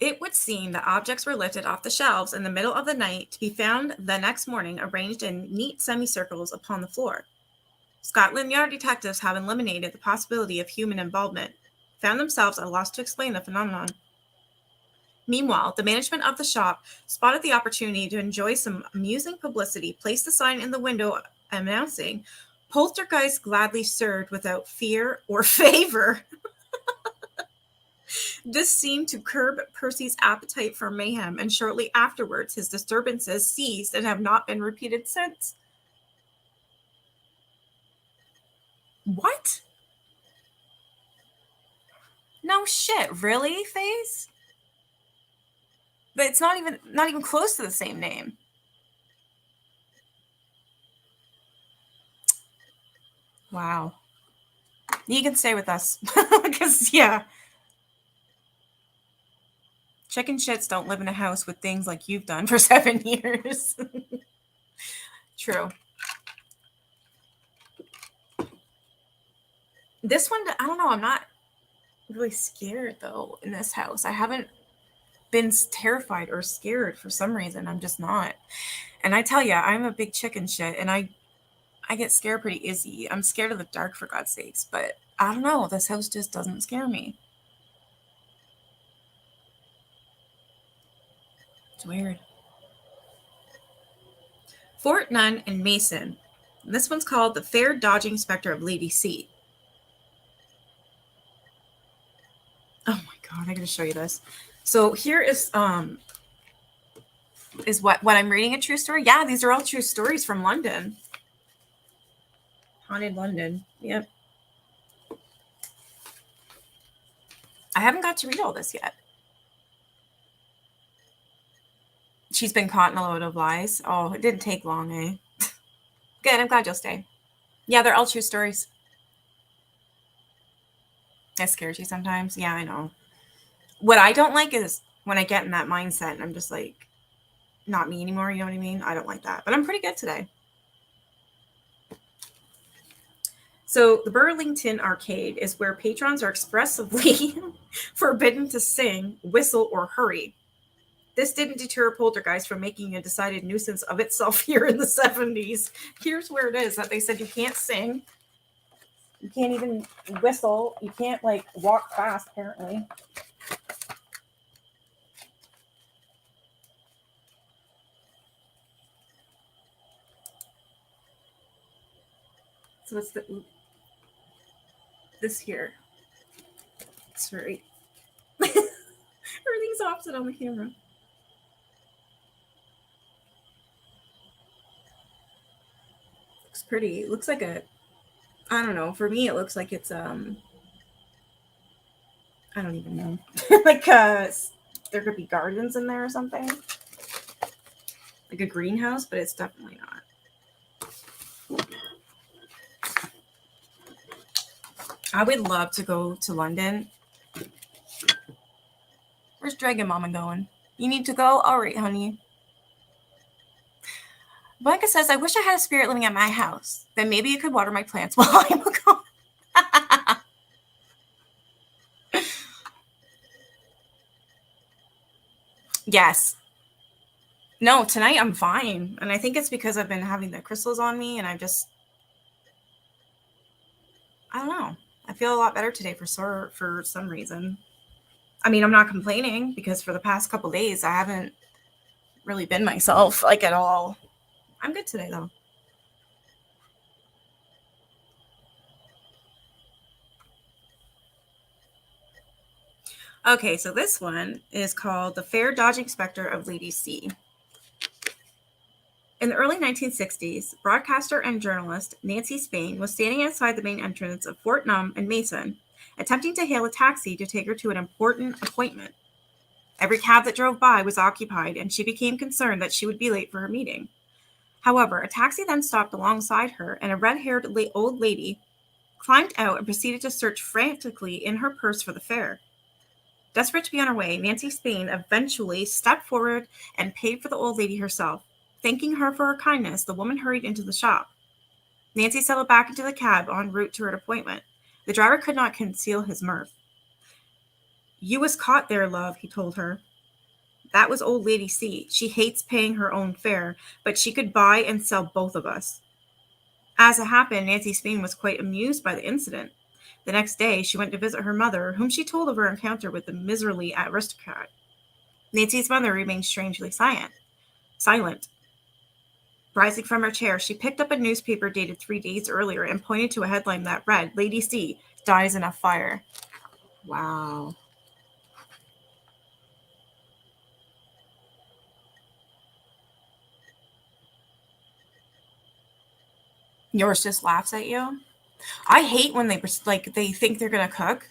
It would seem that objects were lifted off the shelves in the middle of the night to be found the next morning arranged in neat semicircles upon the floor. Scotland Yard detectives have eliminated the possibility of human involvement, found themselves at a loss to explain the phenomenon. Meanwhile, the management of the shop spotted the opportunity to enjoy some amusing publicity, placed a sign in the window announcing, "Poltergeist gladly served without fear or favor." This seemed to curb Percy's appetite for mayhem, and shortly afterwards, his disturbances ceased and have not been repeated since. What? No shit, really, Faze? But it's not even close to the same name. Wow. You can stay with us because yeah. Chicken shits don't live in a house with things like you've done for 7 years. True. This one, I don't know. I'm not really scared though in this house. I haven't been terrified or scared for some reason. I'm just not. And I tell you, I'm a big chicken shit, and I get scared pretty easy. I'm scared of the dark, for God's sakes. But I don't know. This house just doesn't scare me. It's weird. Fort Nunn and Mason. This one's called The Fair Dodging Spectre of Lady C. Oh my God, I gotta show you this. So here is what I'm reading a true story. Yeah, these are all true stories from London. Haunted London. Yep. I haven't got to read all this yet. She's been caught in a load of lies. Oh, it didn't take long, eh? Good, I'm glad you'll stay. Yeah, they're all true stories. That scares you sometimes. Yeah, I know. What I don't like is when I get in that mindset and I'm just like, not me anymore. You know what I mean? I don't like that. But I'm pretty good today. So the Burlington Arcade is where patrons are expressly forbidden to sing, whistle, or hurry. This didn't deter Poltergeist from making a decided nuisance of itself here in the 70s. Here's where it is that they said you can't sing. You can't even whistle. You can't, like, walk fast, apparently. So it's this here. Sorry. Everything's opposite on the camera. Looks pretty. It looks like I don't know. For me, it looks like it's I don't even know. Like there could be gardens in there or something. Like a greenhouse, but it's definitely not. I would love to go to London. Where's Dragon Mama going? You need to go? All right, honey. says, I wish I had a spirit living at my house. Then maybe you could water my plants while I'm gone. Yes. No, tonight I'm fine. And I think it's because I've been having the crystals on me and I don't know. I feel a lot better today for some reason. I mean, I'm not complaining because for the past couple days I haven't really been myself like at all. I'm good today though. Okay, so this one is called The Fair Dodging Spectre of Lady C. In the early 1960s, broadcaster and journalist Nancy Spain was standing outside the main entrance of Fort Num and Mason, attempting to hail a taxi to take her to an important appointment. Every cab that drove by was occupied, and she became concerned that she would be late for her meeting. However, a taxi then stopped alongside her, and a red-haired old lady climbed out and proceeded to search frantically in her purse for the fare. Desperate to be on her way, Nancy Spain eventually stepped forward and paid for the old lady herself. Thanking her for her kindness, the woman hurried into the shop. Nancy settled back into the cab en route to her appointment. The driver could not conceal his mirth. You was caught there, love, he told her. That was old Lady C. She hates paying her own fare, but she could buy and sell both of us. As it happened, Nancy Spain was quite amused by the incident. The next day, she went to visit her mother, whom she told of her encounter with the miserly aristocrat. Nancy's mother remained strangely silent. Rising from her chair, she picked up a newspaper dated 3 days earlier and pointed to a headline that read, Lady C dies in a fire. Wow. Yours just laughs at you? I hate when they think they're gonna cook.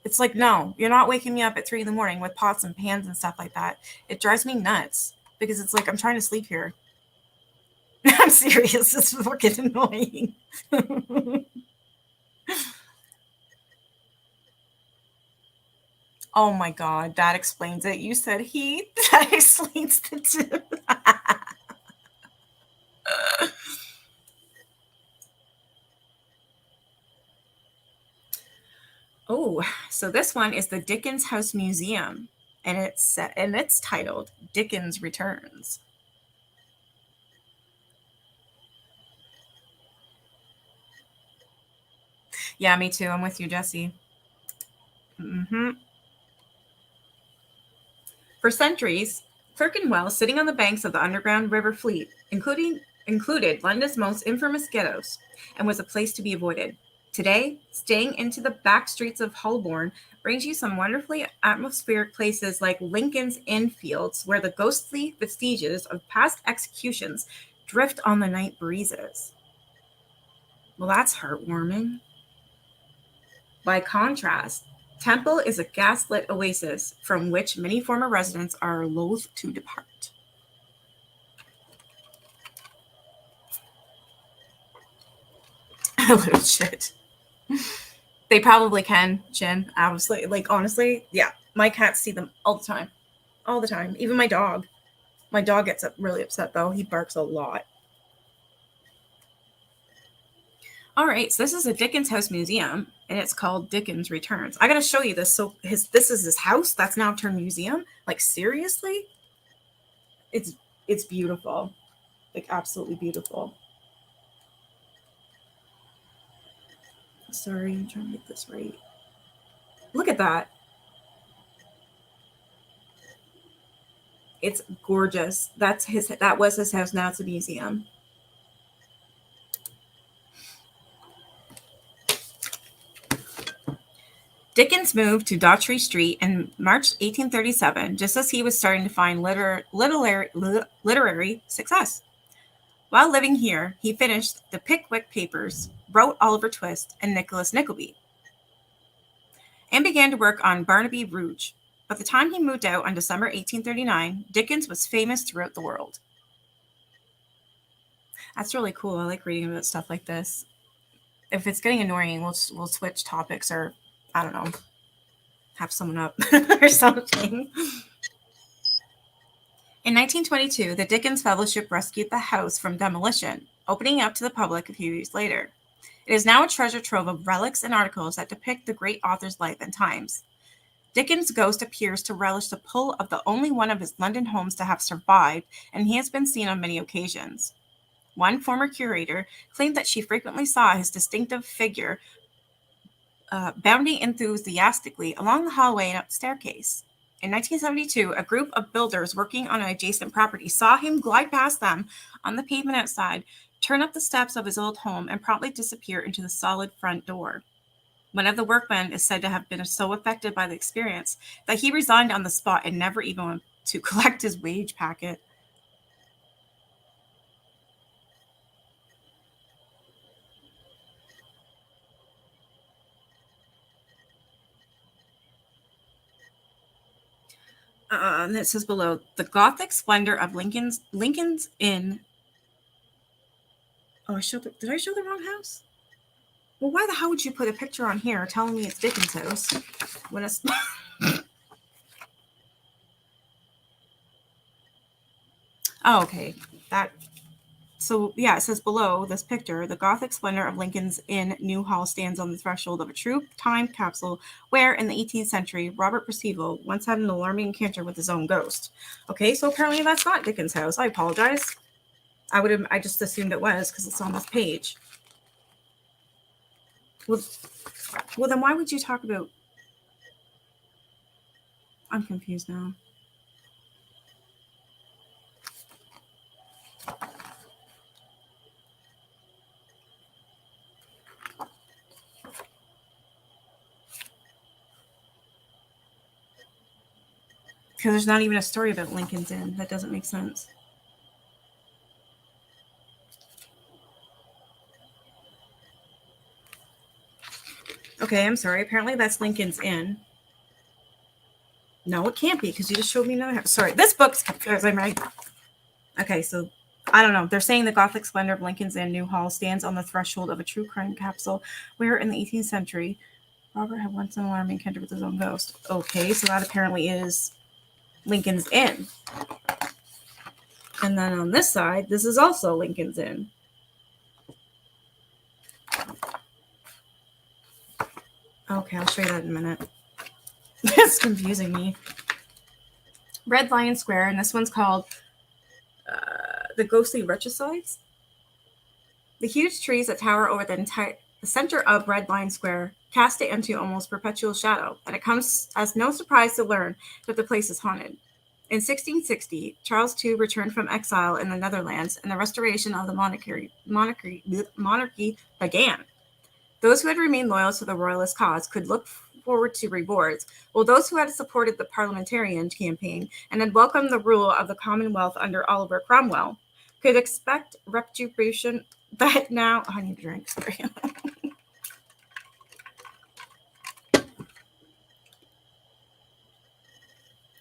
It's like, no, you're not waking me up at 3 a.m. with pots and pans and stuff like that. It drives me nuts because it's like I'm trying to sleep here. I'm serious. This is fucking annoying. Oh my god, that explains it. You said heat. That explains the two. Oh, so this one is the Dickens House Museum, and it's titled Dickens Returns. Yeah, me too. I'm with you, Jesse. Mm-hmm. For centuries, Clerkenwell, sitting on the banks of the underground River Fleet, included London's most infamous ghettos, and was a place to be avoided. Today, staying into the back streets of Holborn brings you some wonderfully atmospheric places like Lincoln's Inn Fields, where the ghostly vestiges of past executions drift on the night breezes. Well, that's heartwarming. By contrast, Temple is a gaslit oasis from which many former residents are loath to depart. Little shit. They probably can, Jen. Honestly, yeah. My cats see them all the time. All the time. Even my dog. My dog gets really upset, though. He barks a lot. All right, so this is a Dickens House Museum, and it's called Dickens Returns. I gotta show you this. So this is his house that's now turned museum. Like, seriously? It's beautiful. Like, absolutely beautiful. Sorry, I'm trying to get this right. Look at that. It's gorgeous. That was his house. Now it's a museum. Dickens moved to Daughtry Street in March 1837, just as he was starting to find literary success. While living here, he finished The Pickwick Papers, wrote Oliver Twist and Nicholas Nickleby, and began to work on Barnaby Rudge. By the time he moved out on December 1839, Dickens was famous throughout the world. That's really cool. I like reading about stuff like this. If it's getting annoying, we'll switch topics, or I don't know, have someone up or something. In 1922, the Dickens Fellowship rescued the house from demolition, opening up to the public a few years later. It is now a treasure trove of relics and articles that depict the great author's life and times. Dickens' ghost appears to relish the pull of the only one of his London homes to have survived, and he has been seen on many occasions. One former curator claimed that she frequently saw his distinctive figure bounding enthusiastically along the hallway and up the staircase. In 1972, a group of builders working on an adjacent property saw him glide past them on the pavement outside, turn up the steps of his old home, and promptly disappear into the solid front door. One of the workmen is said to have been so affected by the experience that he resigned on the spot and never even went to collect his wage packet. And it says below, the Gothic splendor of Lincoln's Inn. Oh, did I show the wrong house? Well, why the hell would you put a picture on here telling me it's Dickens' house when it's Oh, okay. So yeah, it says below this picture, the Gothic splendor of Lincoln's Inn, New Hall, stands on the threshold of a true time capsule where, in the 18th century, Robert Percival once had an alarming encounter with his own ghost. Okay, so apparently that's not Dickens' house. I apologize. I just assumed it was because it's on this page. Well, then why would you talk about... I'm confused now. Because there's not even a story about Lincoln's Inn. That doesn't make sense. Okay, I'm sorry. Apparently that's Lincoln's Inn. No, it can't be because you just showed me another house. Sorry, this book's confusing, right? Okay, so I don't know. They're saying the Gothic splendor of Lincoln's Inn, New Hall, stands on the threshold of a true crime capsule where, in the 18th century, Robert had once an alarming encounter with his own ghost. Okay, so that apparently is Lincoln's Inn. And then on this side, this is also Lincoln's Inn. Okay, I'll show you that in a minute. It's confusing me. Red Lion Square, and this one's called the Ghostly Regicides. The huge trees that tower over the center of Red Lion Square cast it into almost perpetual shadow, and it comes as no surprise to learn that the place is haunted. In 1660, Charles II returned from exile in the Netherlands, and the restoration of the monarchy began. Those who had remained loyal to the royalist cause could look forward to rewards, while those who had supported the parliamentarian campaign and had welcomed the rule of the Commonwealth under Oliver Cromwell could expect retribution. That now, I need a drink. Sorry.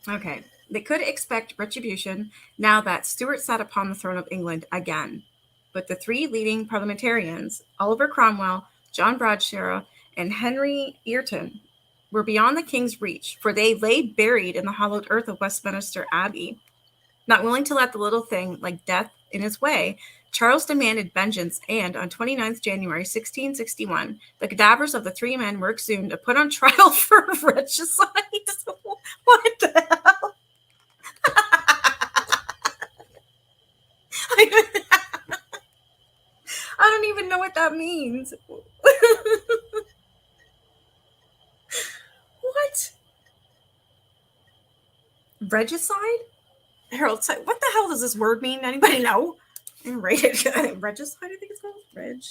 Okay, they could expect retribution now that Stuart sat upon the throne of England again. But the three leading parliamentarians, Oliver Cromwell, John Bradshaw, and Henry Egerton, were beyond the king's reach, for they lay buried in the hollowed earth of Westminster Abbey. Not willing to let the little thing like death in his way, Charles demanded vengeance, and on 29th January 1661, the cadavers of the three men were exhumed and put on trial for regicide. What the hell? I don't even know what that means. What? Regicide? Harold, what the hell does this word mean? Anybody know? Write it. Regicide, I think it's called. Reg.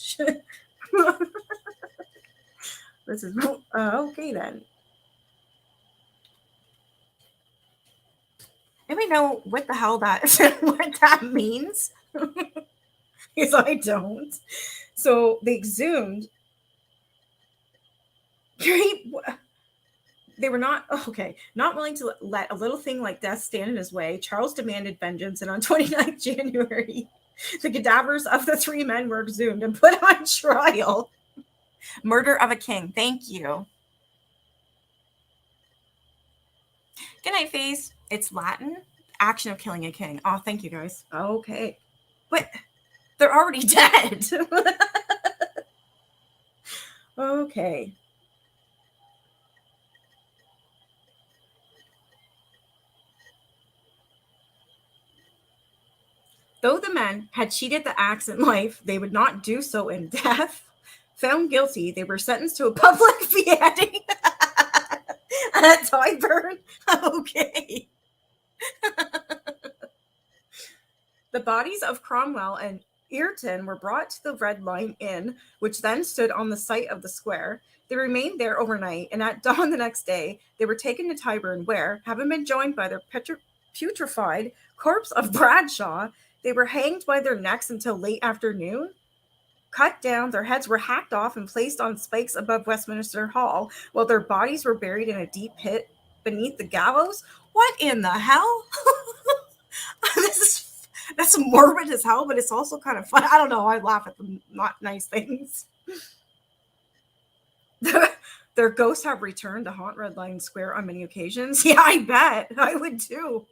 This is okay then. Anybody know what the hell what that means? Because I don't. So they exhumed. They were not willing to let a little thing like death stand in his way. Charles demanded vengeance, and on 29th January, the cadavers of the three men were exhumed and put on trial. Murder of a king. Thank you. Good night, Face. It's Latin. action of killing a king. Oh, thank you guys. Okay. But they're already dead. Okay. Though the men had cheated the axe in life, they would not do so in death. Found guilty, they were sentenced to a public beheading at Tyburn. Okay. The bodies of Cromwell and Egerton were brought to the Red Lion Inn, which then stood on the site of the square. They remained there overnight, and at dawn the next day, they were taken to Tyburn, where, having been joined by their putrefied corpse of Bradshaw, they were hanged by their necks until late afternoon. Cut down, their heads were hacked off and placed on spikes above Westminster Hall, while their bodies were buried in a deep pit beneath the gallows. What in the hell? That's morbid as hell, but it's also kind of fun. I don't know. I laugh at the not nice things. Their ghosts have returned to haunt Red Lion Square on many occasions. Yeah, I bet. I would too.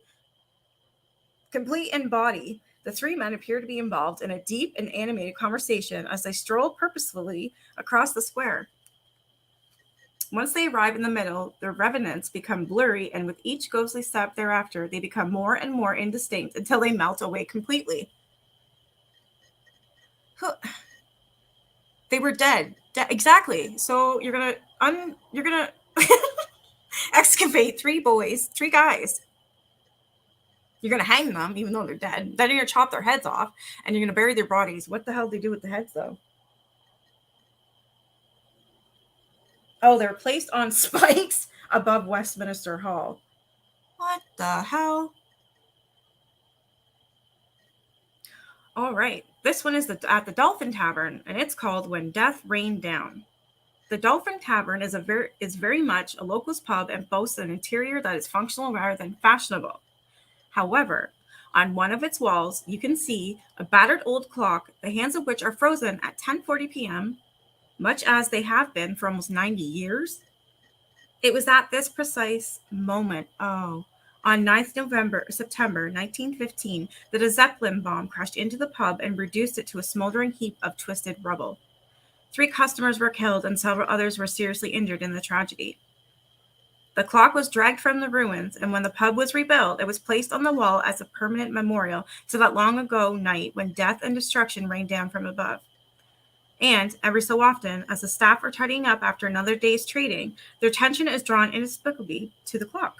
Complete in body, the three men appear to be involved in a deep and animated conversation as they stroll purposefully across the square. Once they arrive in the middle, their revenants become blurry, and with each ghostly step thereafter, they become more and more indistinct until they melt away completely. They were dead. Exactly. So you're gonna excavate three guys. You're gonna hang them, even though they're dead. Then you're gonna chop their heads off, and you're gonna bury their bodies. What the hell do they do with the heads, though? Oh, they're placed on spikes above Westminster Hall. What the hell? All right. This one is at the Dolphin Tavern, and it's called When Death Rained Down. The Dolphin Tavern is very much a local's pub and boasts an interior that is functional rather than fashionable. However, on one of its walls, you can see a battered old clock, the hands of which are frozen at 10:40 p.m., much as they have been for almost 90 years. It was at this precise moment, on 9th September 1915, that a Zeppelin bomb crashed into the pub and reduced it to a smoldering heap of twisted rubble. 3 customers were killed and several others were seriously injured in the tragedy. The clock was dragged from the ruins, and when the pub was rebuilt, it was placed on the wall as a permanent memorial to that long ago night when death and destruction rained down from above. And every so often, as the staff are tidying up after another day's trading, their attention is drawn inexplicably to the clock.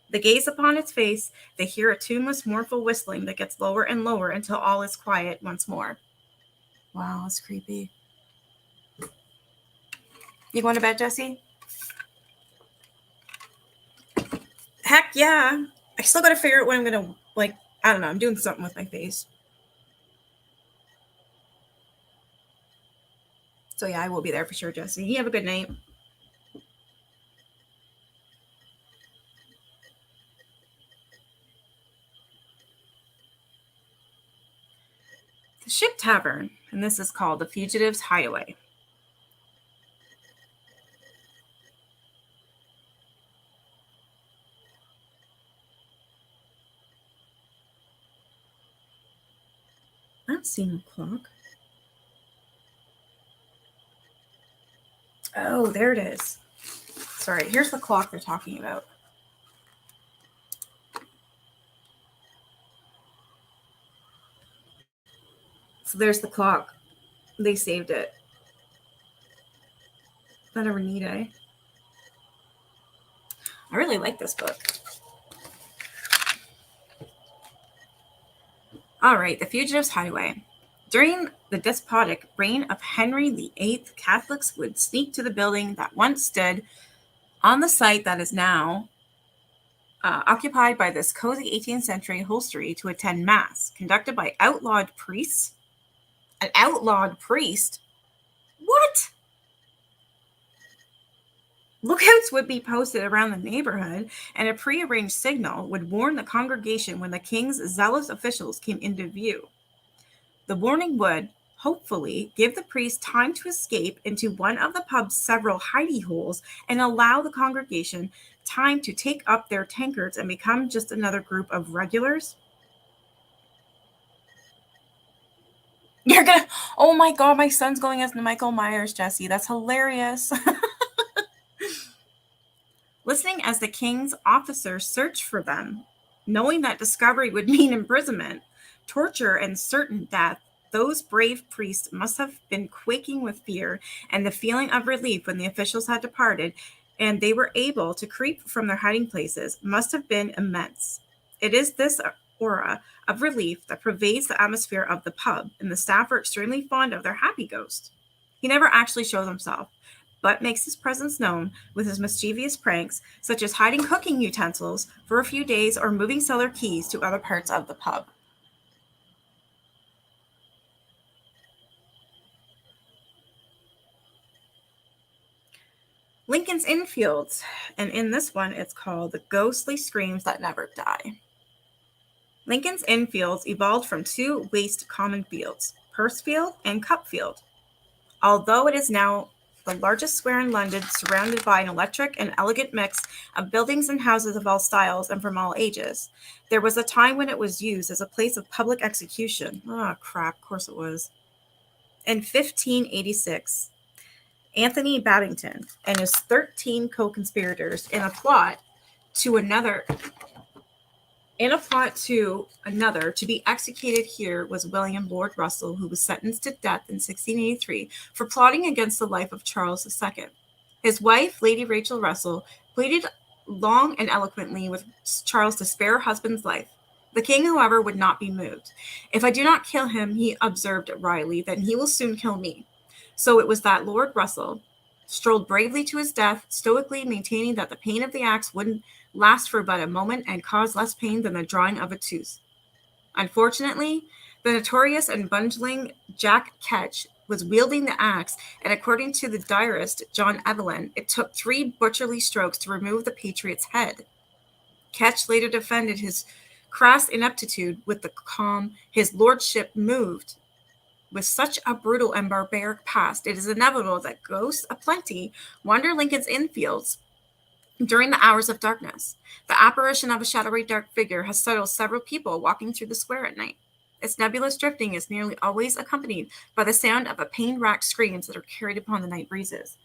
They gaze upon its face, they hear a tuneless, mournful whistling that gets lower and lower until all is quiet once more. Wow, that's creepy. You going to bed, Jesse? Heck yeah. I still got to figure out what I'm going to, I don't know, I'm doing something with my face. So yeah, I will be there for sure, Jesse. You have a good night. The Ship Tavern, and this is called the Fugitive's Hideaway. I don't see no clock. Oh, there it is. Sorry, here's the clock they're talking about. So there's the clock. They saved it. If I ever need it. I really like this book. All right, The Fugitive's Hideaway. During the despotic reign of Henry VIII, Catholics would sneak to the building that once stood on the site that is now occupied by this cozy 18th century hostelry to attend mass, conducted by outlawed priests. An outlawed priest? What? Lookouts would be posted around the neighborhood, and a prearranged signal would warn the congregation when the king's zealous officials came into view. The warning would, hopefully, give the priest time to escape into one of the pub's several hidey holes and allow the congregation time to take up their tankards and become just another group of regulars? You're gonna, oh my God, my son's going as Michael Myers, Jesse. That's hilarious. Listening as the king's officers searched for them, knowing that discovery would mean imprisonment, torture, and certain death, those brave priests must have been quaking with fear, and the feeling of relief when the officials had departed and they were able to creep from their hiding places must have been immense. It is this aura of relief that pervades the atmosphere of the pub, and the staff are extremely fond of their happy ghost. He never actually shows himself, but makes his presence known with his mischievous pranks, such as hiding cooking utensils for a few days or moving cellar keys to other parts of the pub. Lincoln's Inn Fields, and in this one it's called The Ghostly Screams That Never Die. Lincoln's Inn Fields evolved from two waste common fields, Pursefield and Cupfield. Although it is now the largest square in London, surrounded by an electric and elegant mix of buildings and houses of all styles and from all ages, there was a time when it was used as a place of public execution. Oh, crap, of course it was. In 1586, Anthony Babington and his 13 co-conspirators in a plot to another to be executed here was William Lord Russell, who was sentenced to death in 1683 for plotting against the life of Charles II. His wife, Lady Rachel Russell, pleaded long and eloquently with Charles to spare her husband's life. The king, however, would not be moved. "If I do not kill him," he observed wryly, "then he will soon kill me." So it was that Lord Russell strolled bravely to his death, stoically maintaining that the pain of the axe wouldn't last for but a moment and cause less pain than the drawing of a tooth. Unfortunately, the notorious and bungling Jack Ketch was wielding the axe, and according to the diarist John Evelyn, it took 3 butcherly strokes to remove the patriot's head. Ketch later defended his crass ineptitude with the calm, "His lordship moved." With such a brutal and barbaric past, it is inevitable that ghosts aplenty wander Lincoln's Inn Fields during the hours of darkness. The apparition of a shadowy dark figure has startled several people walking through the square at night. Its nebulous drifting is nearly always accompanied by the sound of a pain-racked screams that are carried upon the night breezes.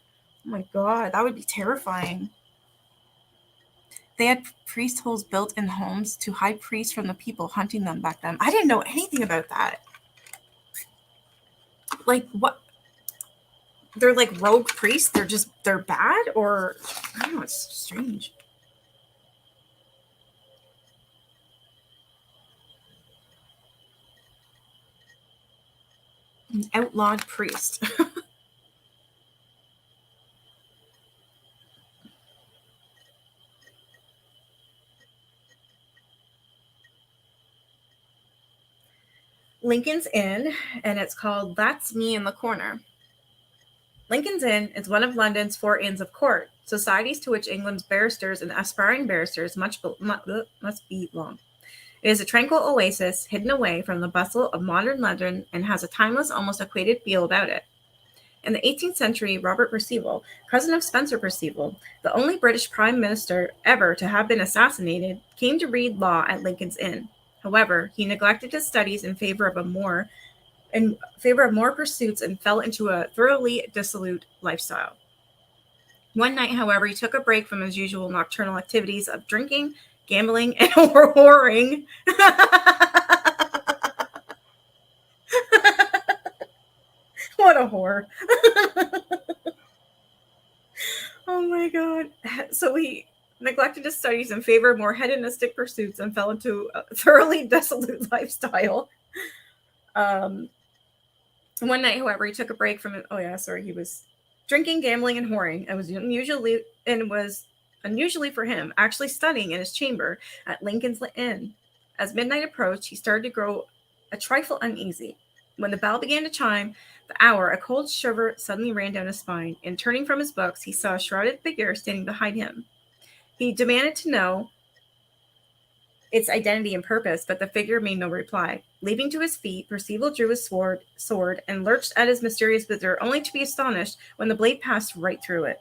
Oh my God, that would be terrifying. They had priest holes built in homes to hide priests from the people hunting them back then. I didn't know anything about that. Like, what? They're like rogue priests? They're bad? Or, I don't know, it's strange. An outlawed priest. Lincoln's Inn, and it's called That's Me in the Corner. Lincoln's Inn is one of London's 4 Inns of Court, societies to which England's barristers and aspiring barristers must belong. It is a tranquil oasis hidden away from the bustle of modern London and has a timeless, almost equated feel about it. In the 18th century, Robert Perceval, cousin of Spencer Perceval, the only British prime minister ever to have been assassinated, came to read law at Lincoln's Inn. However, he neglected his studies in favor of more pursuits and fell into a thoroughly dissolute lifestyle. One night, however, he took a break from his usual nocturnal activities of drinking, gambling, and whoring. What a whore. Oh my God. So he neglected his studies in favor of more hedonistic pursuits and fell into a thoroughly dissolute lifestyle. One night, however, he took a break from it. He was drinking, gambling, and whoring. It was unusually for him, actually studying in his chamber at Lincoln's Inn. As midnight approached, he started to grow a trifle uneasy. When the bell began to chime the hour, a cold shiver suddenly ran down his spine, and turning from his books, he saw a shrouded figure standing behind him. He demanded to know its identity and purpose, but the figure made no reply. Leaping to his feet, Perceval drew his sword and lurched at his mysterious visitor, only to be astonished when the blade passed right through it.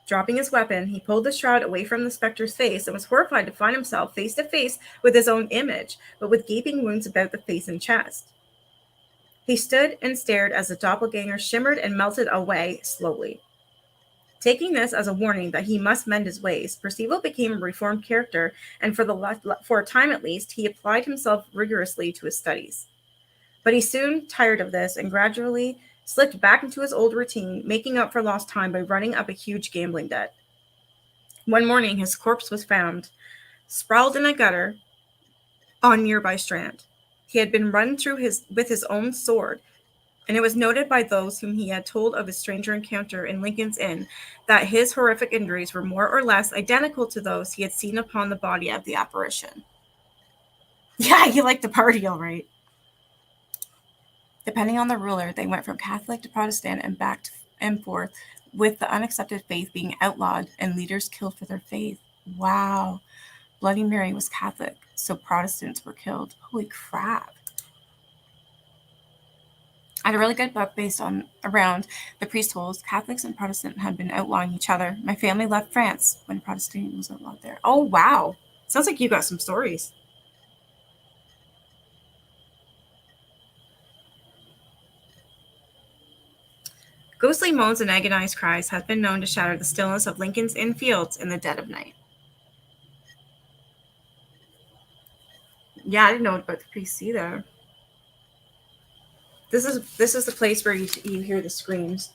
Dropping his weapon, he pulled the shroud away from the specter's face and was horrified to find himself face to face with his own image, but with gaping wounds about the face and chest. He stood and stared as the doppelganger shimmered and melted away slowly. Taking this as a warning that he must mend his ways, Percival became a reformed character, and for a time at least, he applied himself rigorously to his studies. But he soon tired of this and gradually slipped back into his old routine, making up for lost time by running up a huge gambling debt. One morning, his corpse was found, sprawled in a gutter on nearby strand. He had been run through with his own sword, and it was noted by those whom he had told of his stranger encounter in Lincoln's Inn that his horrific injuries were more or less identical to those he had seen upon the body of the apparition. Yeah, you like to party, all right. Depending on the ruler, they went from Catholic to Protestant and back and forth, with the unaccepted faith being outlawed and leaders killed for their faith. Wow. Bloody Mary was Catholic, so Protestants were killed. Holy crap. I had a really good book based on around the priest holes. Catholics and Protestant had been outlawing each other. My family left France when Protestant was outlawed there. Oh, wow. Sounds like you got some stories. Ghostly moans and agonized cries have been known to shatter the stillness of Lincoln's Inn fields in the dead of night. Yeah, I didn't know about the priest either. This is the place where you hear the screams.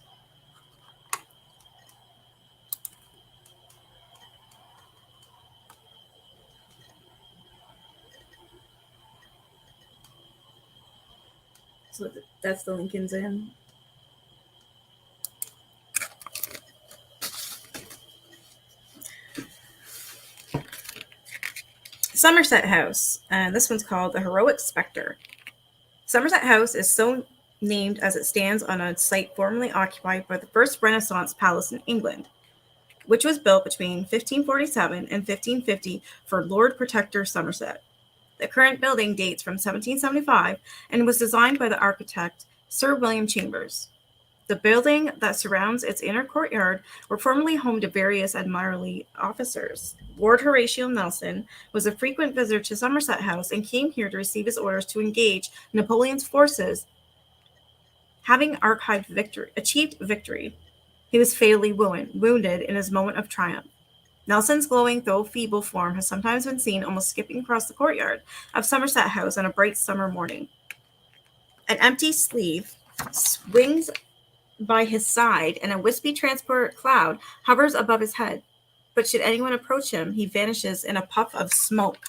So that's the Lincoln's Inn. Somerset House, and this one's called the Heroic Spectre. Somerset House is so named as it stands on a site formerly occupied by the first Renaissance palace in England, which was built between 1547 and 1550 for Lord Protector Somerset. The current building dates from 1775 and was designed by the architect Sir William Chambers. The building that surrounds its inner courtyard were formerly home to various Admiralty officers. Lord Horatio Nelson was a frequent visitor to Somerset House and came here to receive his orders to engage Napoleon's forces. Having achieved victory, he was fatally wounded in his moment of triumph. Nelson's glowing, though feeble form has sometimes been seen almost skipping across the courtyard of Somerset House on a bright summer morning. An empty sleeve swings by his side, and a wispy transport cloud hovers above his head. But should anyone approach him, he vanishes in a puff of smoke.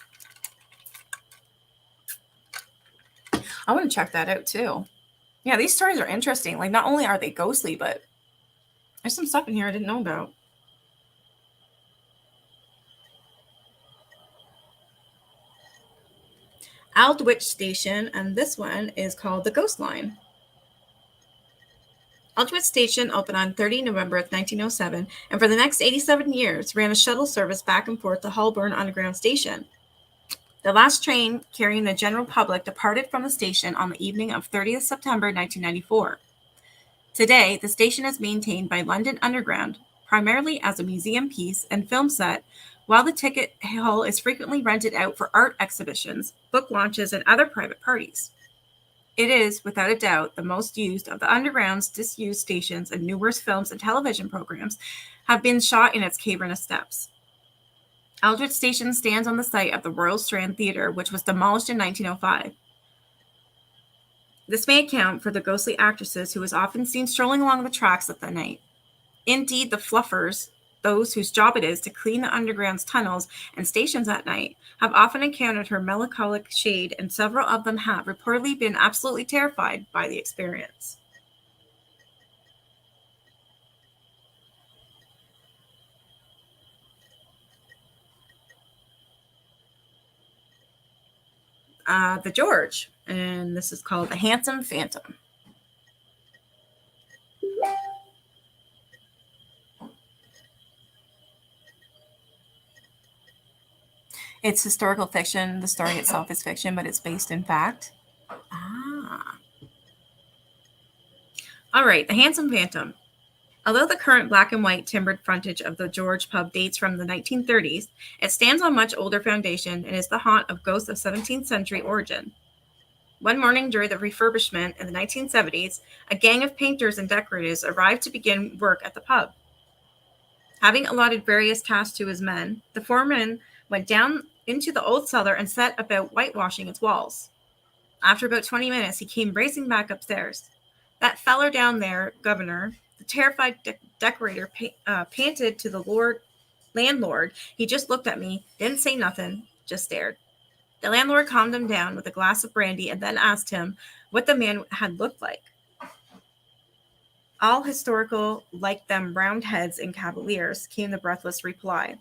I want to check that out too. Yeah, these stories are interesting. Like, not only are they ghostly, but there's some stuff in here I didn't know about. Aldwych Station, and this one is called the Ghost Line. Aldwych Station opened on 30 November of 1907, and for the next 87 years ran a shuttle service back and forth to Holborn Underground Station. The last train carrying the general public departed from the station on the evening of 30th September 1994. Today, the station is maintained by London Underground, primarily as a museum piece and film set, while the ticket hall is frequently rented out for art exhibitions, book launches, and other private parties. It is, without a doubt, the most used of the Underground's disused stations, and numerous films and television programs have been shot in its cavernous steps. Aldwych Station stands on the site of the Royal Strand Theatre, which was demolished in 1905. This may account for the ghostly actresses who was often seen strolling along the tracks at the night. Indeed, the fluffers, those whose job it is to clean the Underground's tunnels and stations at night, have often encountered her melancholic shade, and several of them have reportedly been absolutely terrified by the experience. The George, and this is called the Handsome Phantom. It's historical fiction. The story itself is fiction, but it's based in fact. All right, the Handsome Phantom. Although the current black and white timbered frontage of the George pub dates from the 1930s, it stands on much older foundation and is the haunt of ghosts of 17th century origin. One morning during the refurbishment in the 1970s, a gang of painters and decorators arrived to begin work at the pub. Having allotted various tasks to his men, the foreman went down into the old cellar and set about whitewashing its walls. After about 20 minutes, he came racing back upstairs. "That feller down there, governor," the terrified decorator panted to the landlord. "He just looked at me, didn't say nothing, just stared." The landlord calmed him down with a glass of brandy and then asked him what the man had looked like. "All historical, like them round heads in Cavaliers," came the breathless reply.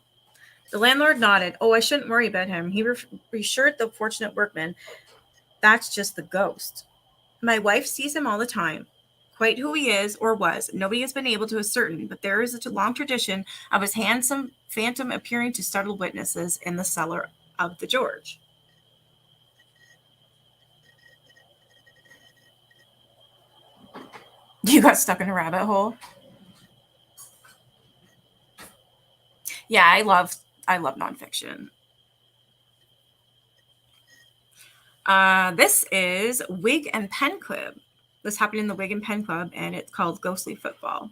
The landlord nodded. "Oh, I shouldn't worry about him," he reassured the fortunate workman. "That's just the ghost. My wife sees him all the time. Quite who he is or was, nobody has been able to ascertain, but there is a long tradition of his handsome phantom appearing to startle witnesses in the cellar of the George." You got stuck in a rabbit hole? Yeah, I love nonfiction. This is Wig and Pen Club. This happened in the Wig and Pen Club, and it's called Ghostly Football.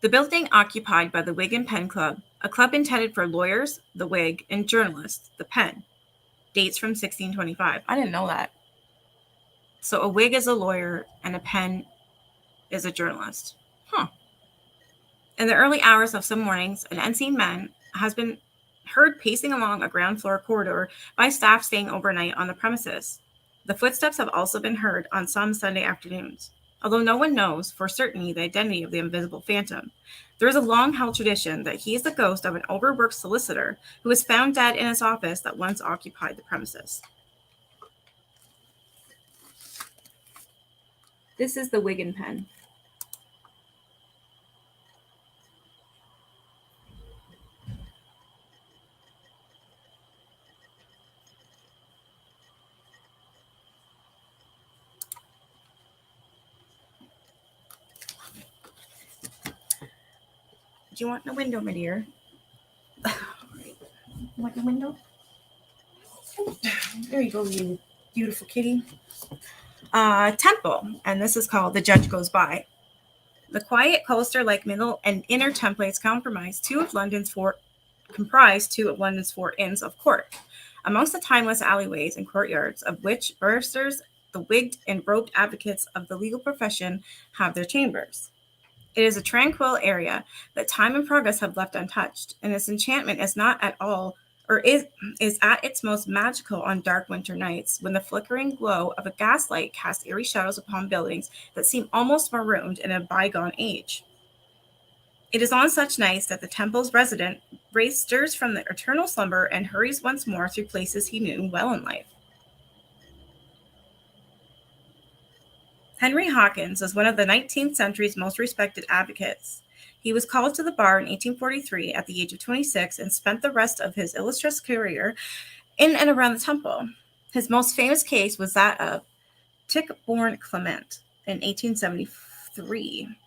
The building occupied by the Wig and Pen Club, a club intended for lawyers, the wig, and journalists, the pen, dates from 1625. I didn't know that. So a wig is a lawyer and a pen is a journalist. Huh. In the early hours of some mornings, an unseen man has been heard pacing along a ground floor corridor by staff staying overnight on the premises. The footsteps have also been heard on some Sunday afternoons. Although no one knows for certainty the identity of the invisible phantom, there is a long-held tradition that he is the ghost of an overworked solicitor who was found dead in his office that once occupied the premises. This is the Wig and Pen. Do you want the window, my dear? You want the window? There you go, you beautiful kitty. Temple, and this is called The Judge Goes By. The quiet, cloister-like middle and inner templates comprise two of London's four inns of court, amongst the timeless alleyways and courtyards of which barristers, the wigged and robed advocates of the legal profession, have their chambers. It is a tranquil area that time and progress have left untouched, and its enchantment is not at all, or is at its most magical on dark winter nights, when the flickering glow of a gaslight casts eerie shadows upon buildings that seem almost marooned in a bygone age. It is on such nights that the Temple's resident stirs from the eternal slumber and hurries once more through places he knew well in life. Henry Hawkins was one of the 19th century's most respected advocates. He was called to the bar in 1843 at the age of 26 and spent the rest of his illustrious career in and around the Temple. His most famous case was that of Tichborne Clement in 1873,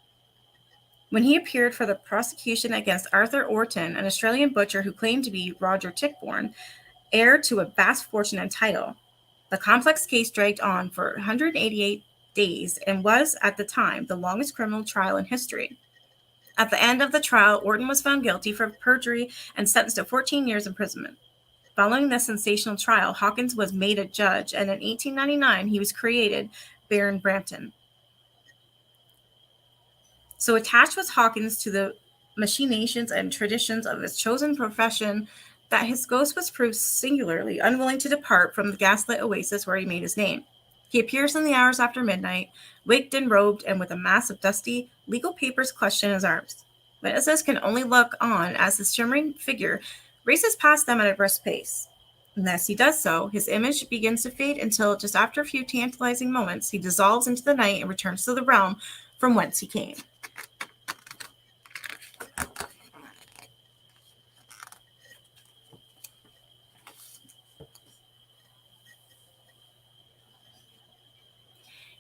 when he appeared for the prosecution against Arthur Orton, an Australian butcher who claimed to be Roger Tichborne, heir to a vast fortune and title. The complex case dragged on for 188 days and was, at the time, the longest criminal trial in history. At the end of the trial, Orton was found guilty for perjury and sentenced to 14 years imprisonment. Following this sensational trial, Hawkins was made a judge, and in 1899 he was created Baron Brampton. So attached was Hawkins to the machinations and traditions of his chosen profession that his ghost was proved singularly unwilling to depart from the gaslit oasis where he made his name. He appears in the hours after midnight, wigged and robed, and with a mass of dusty legal papers clutched in his arms. Witnesses can only look on as his shimmering figure races past them at a brisk pace. And as he does so, his image begins to fade until, just after a few tantalizing moments, he dissolves into the night and returns to the realm from whence he came.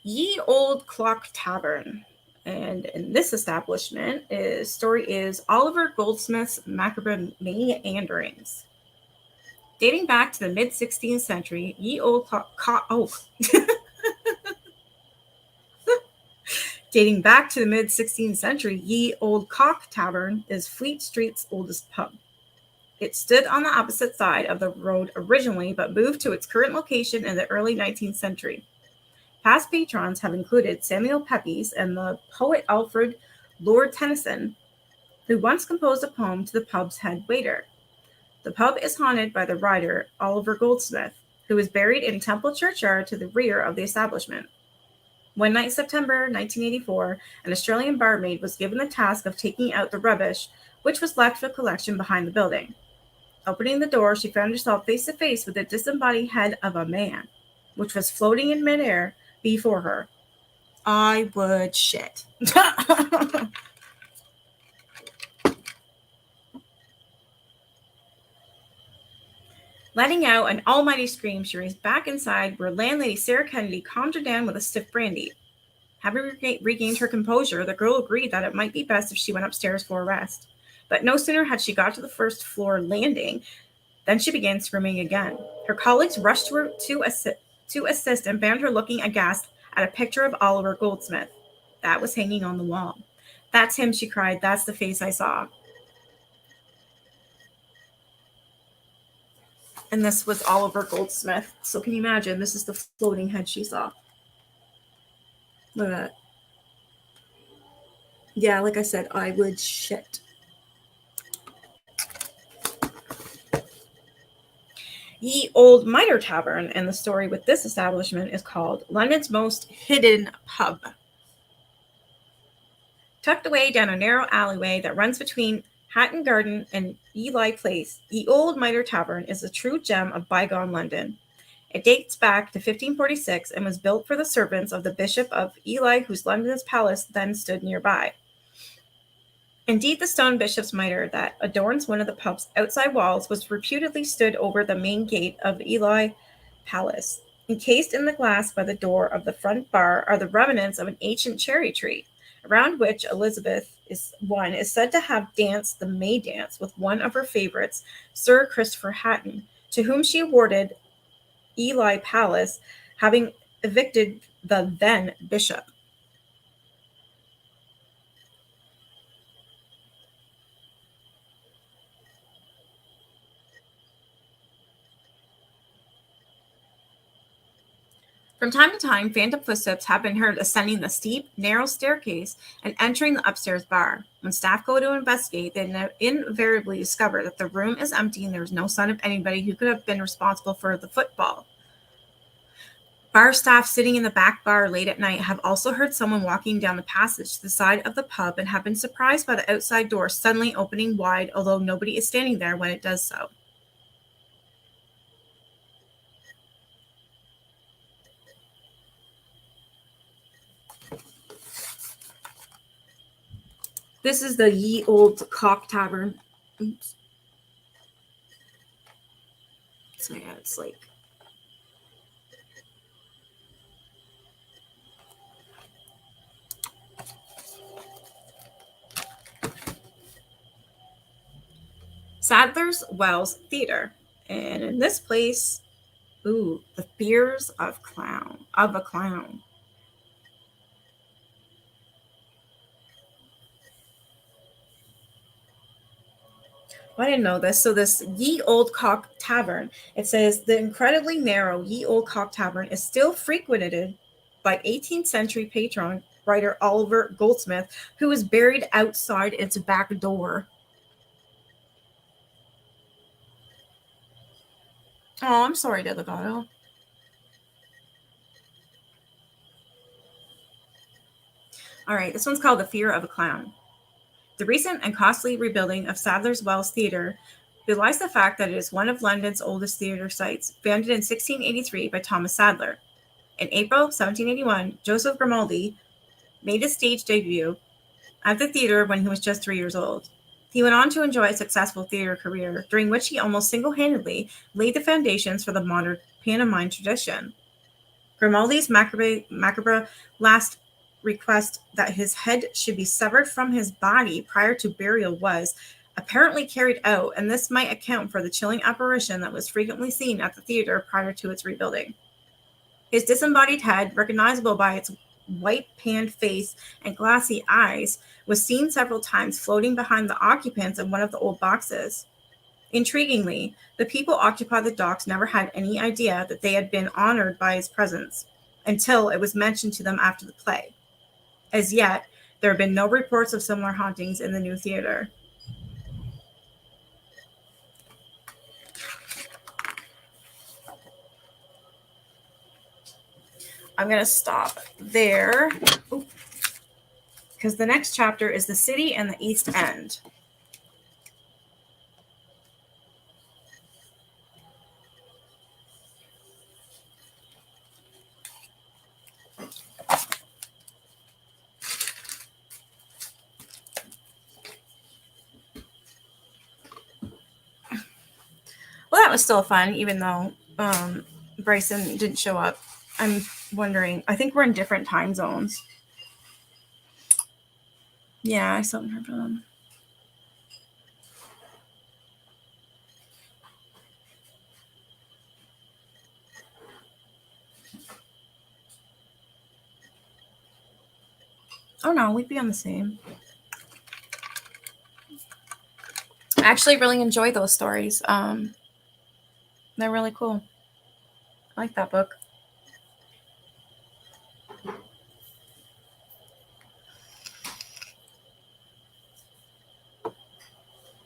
Ye Old Clock Tavern. And in this establishment, story is Oliver Goldsmith's macabre meanderings. Dating back to the mid 16th century, Ye Old Dating back to the mid 16th century, Ye Old Cock Tavern is Fleet Street's oldest pub. It stood on the opposite side of the road originally, but moved to its current location in the early 19th century. Past patrons have included Samuel Pepys and the poet Alfred Lord Tennyson, who once composed a poem to the pub's head waiter. The pub is haunted by the writer Oliver Goldsmith, who is buried in Temple Churchyard to the rear of the establishment. One night in September 1984, an Australian barmaid was given the task of taking out the rubbish, which was left for collection behind the building. Opening the door, she found herself face to face with the disembodied head of a man, which was floating in midair before her. I would shit. Letting out an almighty scream, she raced back inside, where landlady Sarah Kennedy calmed her down with a stiff brandy. Having regained her composure, the girl agreed that it might be best if she went upstairs for a rest. But no sooner had she got to the first floor landing than she began screaming again. Her colleagues rushed to her to assist and found her looking aghast at a picture of Oliver Goldsmith that was hanging on the wall. "That's him," she cried. "That's the face I saw." And this was Oliver Goldsmith. So can you imagine? This is the floating head she saw. Look at that. Yeah, like I said, I would shit. Ye Old Mitre Tavern, and the story with this establishment is called London's Most Hidden Pub. Tucked away down a narrow alleyway that runs between Hatton Garden and Ely Place, Ye Old Mitre Tavern is a true gem of bygone London. It dates back to 1546 and was built for the servants of the Bishop of Ely, whose London's palace then stood nearby. Indeed, the stone bishop's mitre that adorns one of the pub's outside walls was reputedly stood over the main gate of Ely Palace. Encased in the glass by the door of the front bar are the remnants of an ancient cherry tree, around which Elizabeth is said to have danced the May dance with one of her favorites, Sir Christopher Hatton, to whom she awarded Ely Palace, having evicted the then bishop. From time to time, phantom footsteps have been heard ascending the steep, narrow staircase and entering the upstairs bar. When staff go to investigate, they invariably discover that the room is empty and there is no sign of anybody who could have been responsible for the football. Bar staff sitting in the back bar late at night have also heard someone walking down the passage to the side of the pub and have been surprised by the outside door suddenly opening wide, although nobody is standing there when it does so. This is the Ye Old Cock Tavern. Oops. So yeah, it's like Sadler's Wells Theater. And in this place, the fears of a clown. I didn't know this. So this Ye Old Cock Tavern, it says the incredibly narrow Ye Old Cock Tavern is still frequented by 18th century patron writer Oliver Goldsmith, who is buried outside its back door. Oh, I'm sorry, Delegato. All right, this one's called The Fear of a Clown. The recent and costly rebuilding of Sadler's Wells Theatre belies the fact that it is one of London's oldest theatre sites, founded in 1683 by Thomas Sadler. In April 1781, Joseph Grimaldi made his stage debut at the theatre when he was just 3 years old. He went on to enjoy a successful theatre career, during which he almost single-handedly laid the foundations for the modern pantomime tradition. Grimaldi's macabre last request that his head should be severed from his body prior to burial was apparently carried out, and this might account for the chilling apparition that was frequently seen at the theater prior to its rebuilding. His disembodied head, recognizable by its white panned face and glassy eyes, was seen several times floating behind the occupants of one of the old boxes. Intriguingly, the people occupying the docks never had any idea that they had been honored by his presence until it was mentioned to them after the play. As yet, there have been no reports of similar hauntings in the new theater. I'm going to stop there because the next chapter is the city and the East End. Well, that was still fun, even though Bryson didn't show up. I'm wondering, I think we're in different time zones. Yeah, I still haven't heard from them. Oh no, we'd be on the same. I actually really enjoy those stories. They're really cool. I like that book.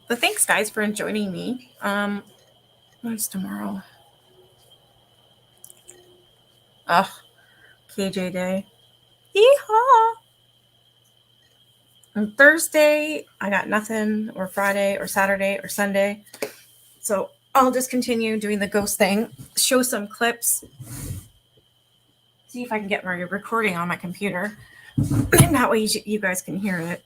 But thanks, guys, for joining me. What's tomorrow? Ugh, KJ Day. Yeehaw! On Thursday, I got nothing, or Friday, or Saturday, or Sunday. So I'll just continue doing the ghost thing, show some clips, see if I can get my recording on my computer. And that way you guys can hear it.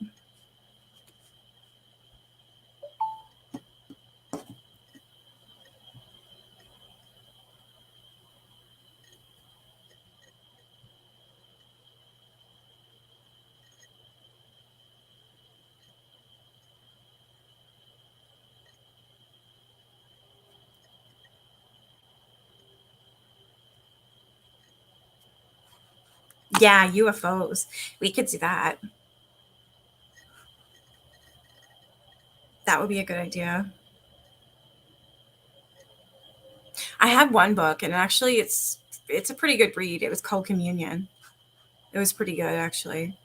Yeah, UFOs. We could do that. That would be a good idea. I had one book, and actually it's a pretty good read. It was called Communion. It was pretty good, actually.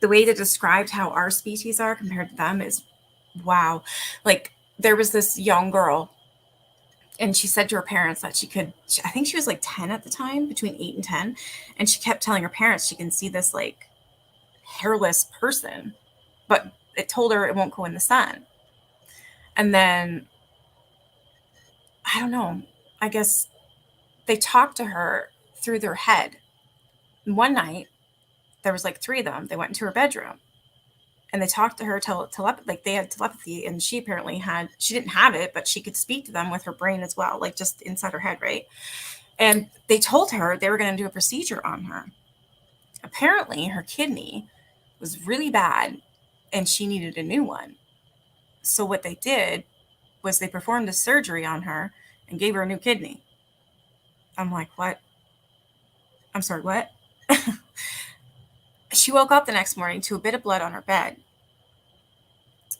The way they described how our species are compared to them is wow. Like, there was this young girl, and she said to her parents that I think she was like 10 at the time, between 8 and 10, and she kept telling her parents she can see this like hairless person, but it told her it won't go in the sun. And then I don't know, I guess they talked to her through their head. And one night there was like 3 of them. They went into her bedroom and they talked to her like they had telepathy, and she didn't have it, but she could speak to them with her brain as well, like just inside her head, right? And they told her they were going to do a procedure on her. Apparently her kidney was really bad and she needed a new one. So what they did was they performed a surgery on her and gave her a new kidney. I'm like, what? I'm sorry, what? She woke up the next morning to a bit of blood on her bed.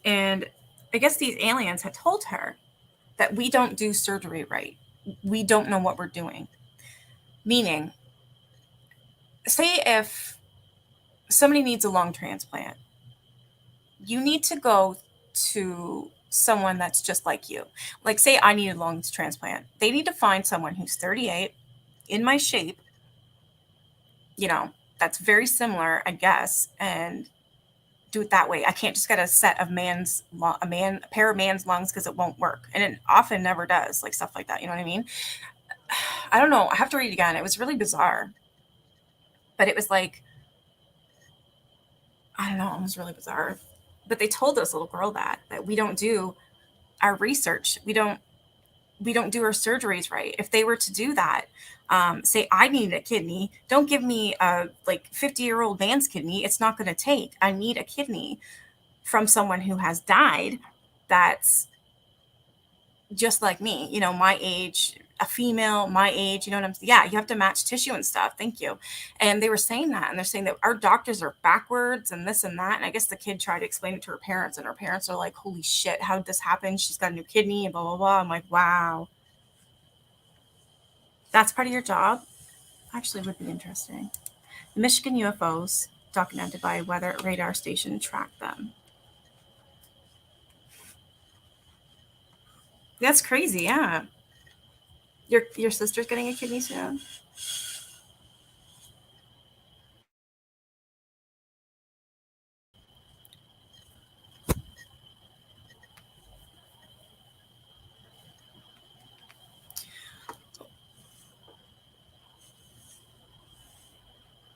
And I guess these aliens had told her that we don't do surgery right. We don't know what we're doing. Meaning, say if somebody needs a lung transplant, you need to go to someone that's just like you. Like, say I need a lung transplant. They need to find someone who's 38, in my shape, that's very similar, I guess, and do it that way. I can't just get a set of a pair of man's lungs, because it won't work. And it often never does, like stuff like that. You know what I mean? I don't know. I have to read it again. It was really bizarre. But it was like, I don't know. It was really bizarre. But they told this little girl that we don't do our research. We we don't do our surgeries right. If they were to do that, say I need a kidney, don't give me a like 50-year-old man's kidney. It's not going to take. I need a kidney from someone who has died that's just like me, my age, a female, my age, you know what I'm saying? Yeah, you have to match tissue and stuff. Thank you. And they were saying that, and they're saying that our doctors are backwards and this and that. And I guess the kid tried to explain it to her parents, and her parents are like, holy shit, how did this happen? She's got a new kidney and blah, blah, blah. I'm like, wow. That's part of your job? Actually, would be interesting. The Michigan UFOs, documented by weather radar station, track them. That's crazy, yeah. Your sister's getting a kidney soon?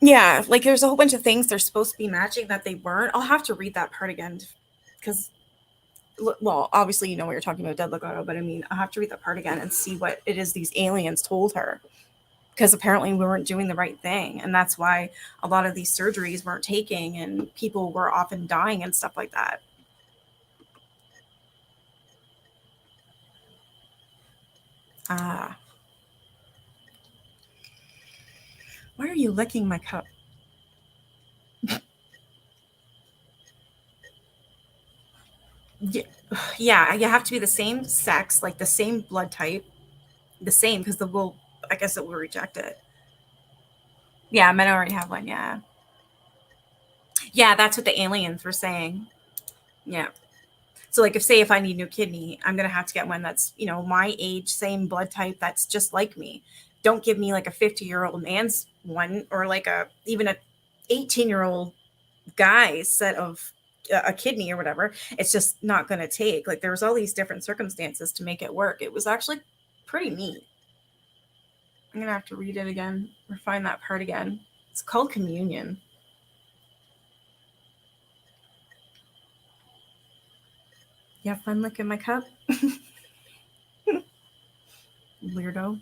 Yeah, like there's a whole bunch of things they're supposed to be matching that they weren't. I'll have to read that part again because, well, obviously you know what you're talking about, Dead Legato, but I mean, I'll have to read that part again and see what it is these aliens told her. Because apparently we weren't doing the right thing. And that's why a lot of these surgeries weren't taking and people were often dying and stuff like that. Ah. Why are you licking my cup? Yeah, you have to be the same sex, like the same blood type, the same, because I guess it will reject it. Yeah, men already have one. Yeah. Yeah, that's what the aliens were saying. Yeah. So like if I need a new kidney, I'm gonna have to get one that's, my age, same blood type, that's just like me. Don't give me like a 50-year-old man's one or like even a 18-year-old guy's set of a kidney or whatever. It's just not gonna take. Like there was all these different circumstances to make it work. It was actually pretty neat. I'm gonna have to read it again or find that part again. It's called Communion. You have fun licking my cup? Weirdo.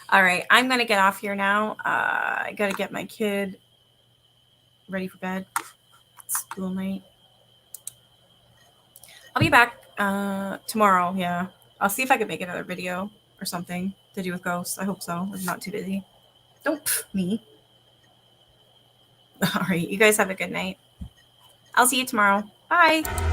All right, I'm gonna get off here now. I gotta get my kid ready for bed. It's school night. I'll be back tomorrow. Yeah, I'll see if I can make another video or something to do with ghosts. I hope so. I'm not too busy. Don't me. All right, you guys have a good night. I'll see you tomorrow. Bye.